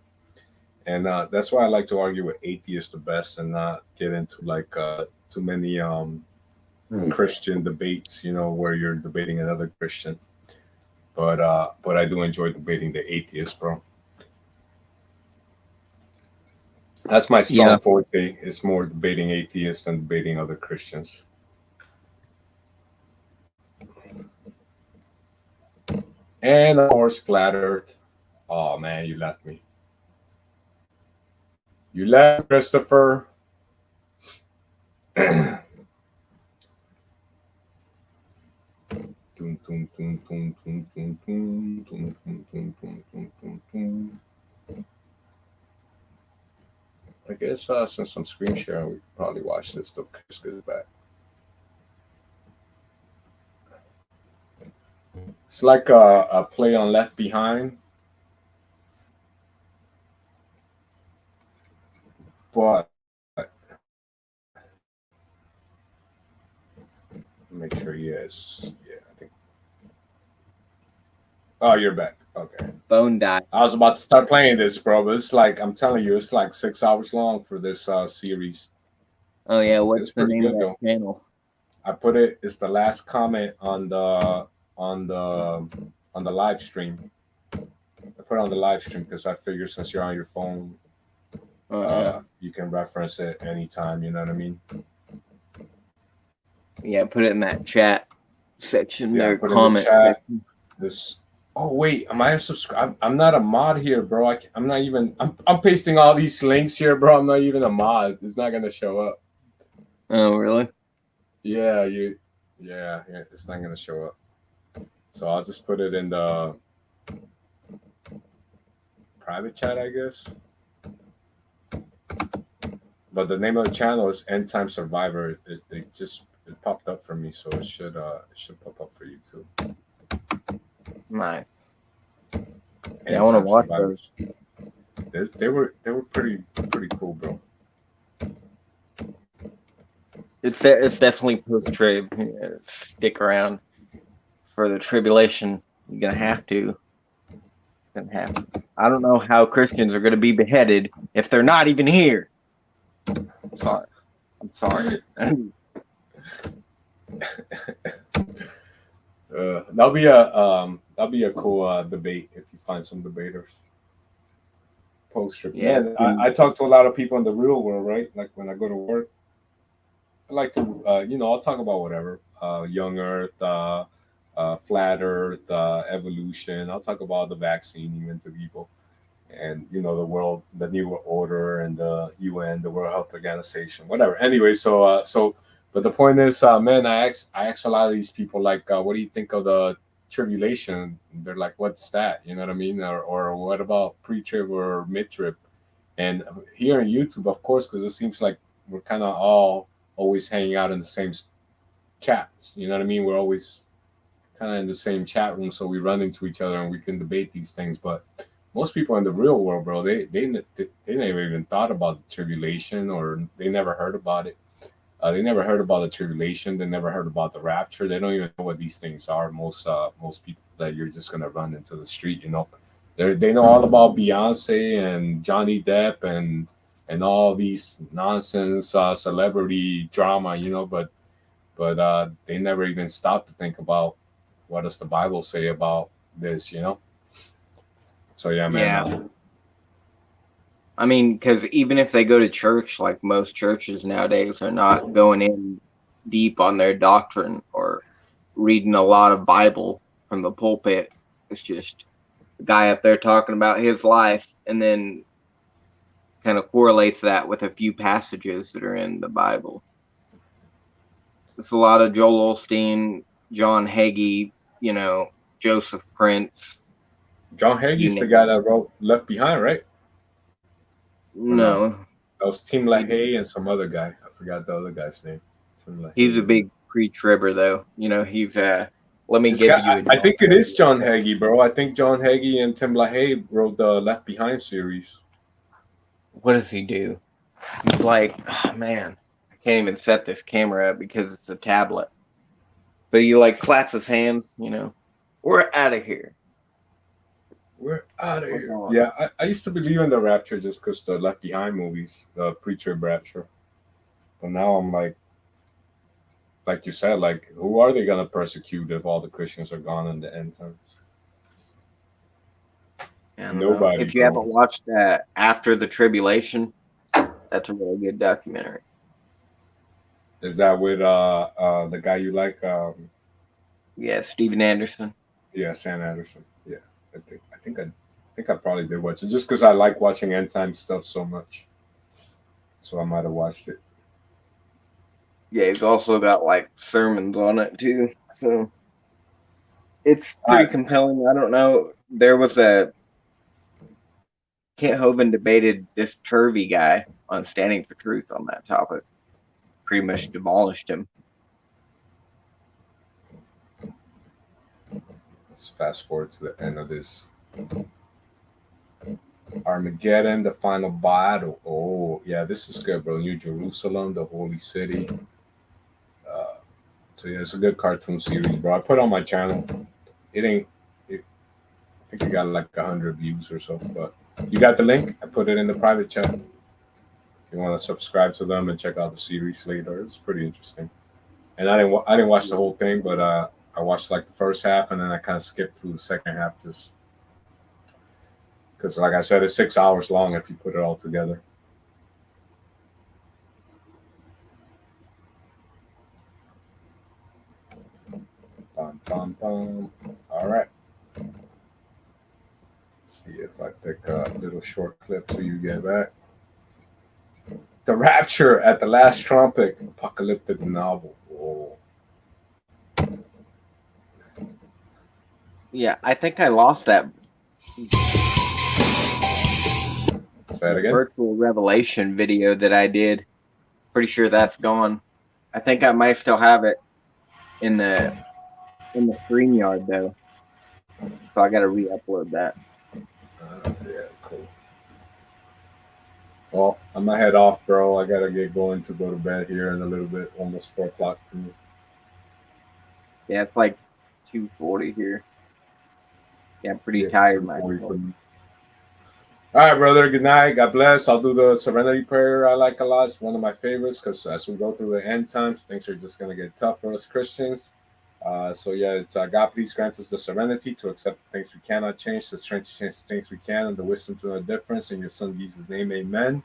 and that's why I like to argue with atheists the best and not get into like too many Christian debates, you know, where you're debating another Christian. But I do enjoy debating the atheist, bro. That's my strong forte. It's more debating atheists than debating other Christians. And of course, flat Earth. Oh man, you left me. You left, Christopher. I guess since I'm screen sharing, we could probably watch this till Chris gets back. It's like a play on Left Behind, but make sure he is. Yeah, I think. Oh, you're back. Okay. Phone died. I was about to start playing this, bro, but it's like I'm telling you, it's like 6 hours long for this series. Oh yeah, what's It's the pretty name of good that though. channel? I put it. It's the last comment on the on the live stream. I put it on the live stream because I figure since you're on your phone, you can reference it anytime. You know what I mean? Yeah, put it in that chat section Yeah, there, put in the comment chat. section. This. Oh wait, am I a subscribe? I'm not a mod here, bro. I'm not even. I'm pasting all these links here, bro. I'm not even a mod. It's not gonna show up. Oh really? Yeah, yeah. It's not gonna show up. So I'll just put it in the private chat, I guess. But the name of the channel is End Time Survivor. It just popped up for me, so it should pop up for you too. Nice. Yeah, I want to watch those. They were pretty cool, bro. It's definitely post trib. Stick around for the tribulation. You're gonna have to. It's gonna happen. I don't know how Christians are gonna be beheaded if they're not even here. I'm sorry. That'll be a cool debate if you find some debaters. Post trib. Yeah. Man, I talk to a lot of people in the real world, right? Like when I go to work, I like to I'll talk about whatever. Young Earth, flat Earth, evolution. I'll talk about the vaccine even to people, and the world, the new order, and the UN, the World Health Organization, whatever. Anyway, but the point is, man, I ask a lot of these people like, what do you think of the tribulation? They're like, what's that? You know what I mean? Or what about pre-trib or mid-trib? And here on YouTube, of course, because it seems like we're kind of all always hanging out in the same chats. You know what I mean? We're always kind of in the same chat room, so we run into each other and we can debate these things. But most people in the real world, bro, they never even thought about the tribulation, or they never heard about it. They never heard about the tribulation. They never heard about the rapture. They don't even know what these things are. Most people that you're just gonna run into the street, they know all about Beyonce and Johnny Depp and all these nonsense celebrity drama, but they never even stopped to think about what does the Bible say about this, So yeah, man. Yeah. I mean, because even if they go to church, like most churches nowadays are not going in deep on their doctrine or reading a lot of Bible from the pulpit. It's just the guy up there talking about his life and then kind of correlates that with a few passages that are in the Bible. It's a lot of Joel Osteen, John Hagee, Joseph Prince. John Hagee's the guy that wrote Left Behind, right? No. That was Tim LaHaye and some other guy. I forgot the other guy's name. He's a big pre-tribber, though. He's let me give you. I think it is John Hagee, bro. I think John Hagee and Tim LaHaye wrote the Left Behind series. What does he do? He's like, oh, man, I can't even set this camera up because it's a tablet. But he like claps his hands, we're out of here. We're out of here. Yeah, I used to believe in the rapture just because the Left Behind movies, the pre-trib rapture. But now I'm like you said, like, who are they going to persecute if all the Christians are gone in the end times? Nobody. If you haven't watched After the Tribulation, that's a really good documentary. Is that with the guy you like? Yeah, Steven Anderson. Yeah, Sam Anderson. Yeah, I think I probably did watch it just because I like watching end time stuff so much. So I might have watched it. Yeah, he's also got like sermons on it too. So it's pretty compelling. I don't know. There was Kent Hovind debated this Turvey guy on Standing for Truth on that topic. Pretty much demolished him. Let's fast forward to the end of this. Armageddon, the final battle. Oh, yeah, this is good, bro. New Jerusalem, the holy city. So yeah, it's a good cartoon series, bro. I put it on my channel. I think it got like 100 views or so. But you got the link? I put it in the private chat. If you want to subscribe to them and check out the series later, it's pretty interesting. And I didn't watch the whole thing, but I watched like the first half, and then I kind of skipped through the second half just because, like I said, it's 6 hours long if you put it all together. Bum, bum, bum. All right. See if I pick a little short clip till you get back. The Rapture at the Last Trumpet, apocalyptic novel. Whoa. Yeah, I think I lost that. Say it again. Virtual revelation video that I did. Pretty sure that's gone. I think I might still have it in the StreamYard though. So I got to re-upload that. Yeah, cool. Well, I'm gonna head off, bro. I gotta get going to go to bed here in a little bit. Almost 4 o'clock for me. Yeah, it's like 2:40 here. Yeah, I'm pretty tired, Mike. All right, brother. Good night. God bless. I'll do the Serenity Prayer I like a lot. It's one of my favorites because as we go through the end times, things are just going to get tough for us Christians. So, yeah, it's God, please grant us the serenity to accept the things we cannot change, the strength to change the things we can, and the wisdom to know the difference. In your son Jesus' name, amen.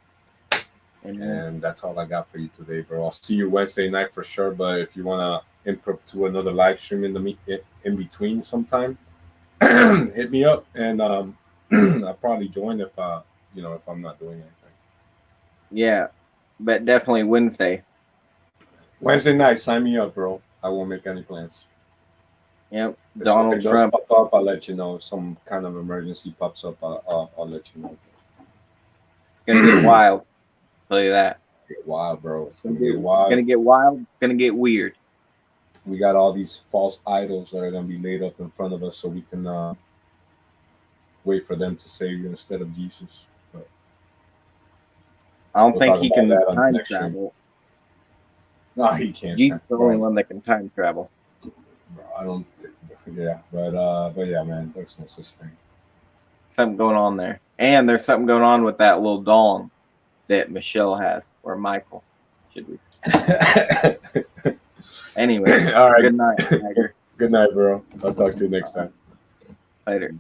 And that's all I got for you today, bro. I'll see you Wednesday night for sure. But if you want to input to another live stream in between sometime, hit me up, and I'll probably join if if I'm not doing anything. Yeah, but definitely Wednesday. Wednesday night, sign me up, bro. I won't make any plans. Yep, If Donald something Trump. does pop up, I'll let you know. If some kind of emergency pops up, I'll let you know. It's gonna get wild. I'll tell you that. Get wild, bro. It's gonna get wild. It's gonna get wild. It's gonna get weird. We got all these false idols that are gonna be laid up in front of us, so we can wait for them to save you instead of Jesus. But I don't think he can time travel. No, he can't. Jesus is the only one that can time travel. Bro, I don't. Yeah, but yeah, man. There's no such thing. Something going on there, and there's something going on with that little dong that Michelle has, or Michael, should we? Anyway, all right. Good night, Tiger. Good night, bro. I'll talk to you next time. Later.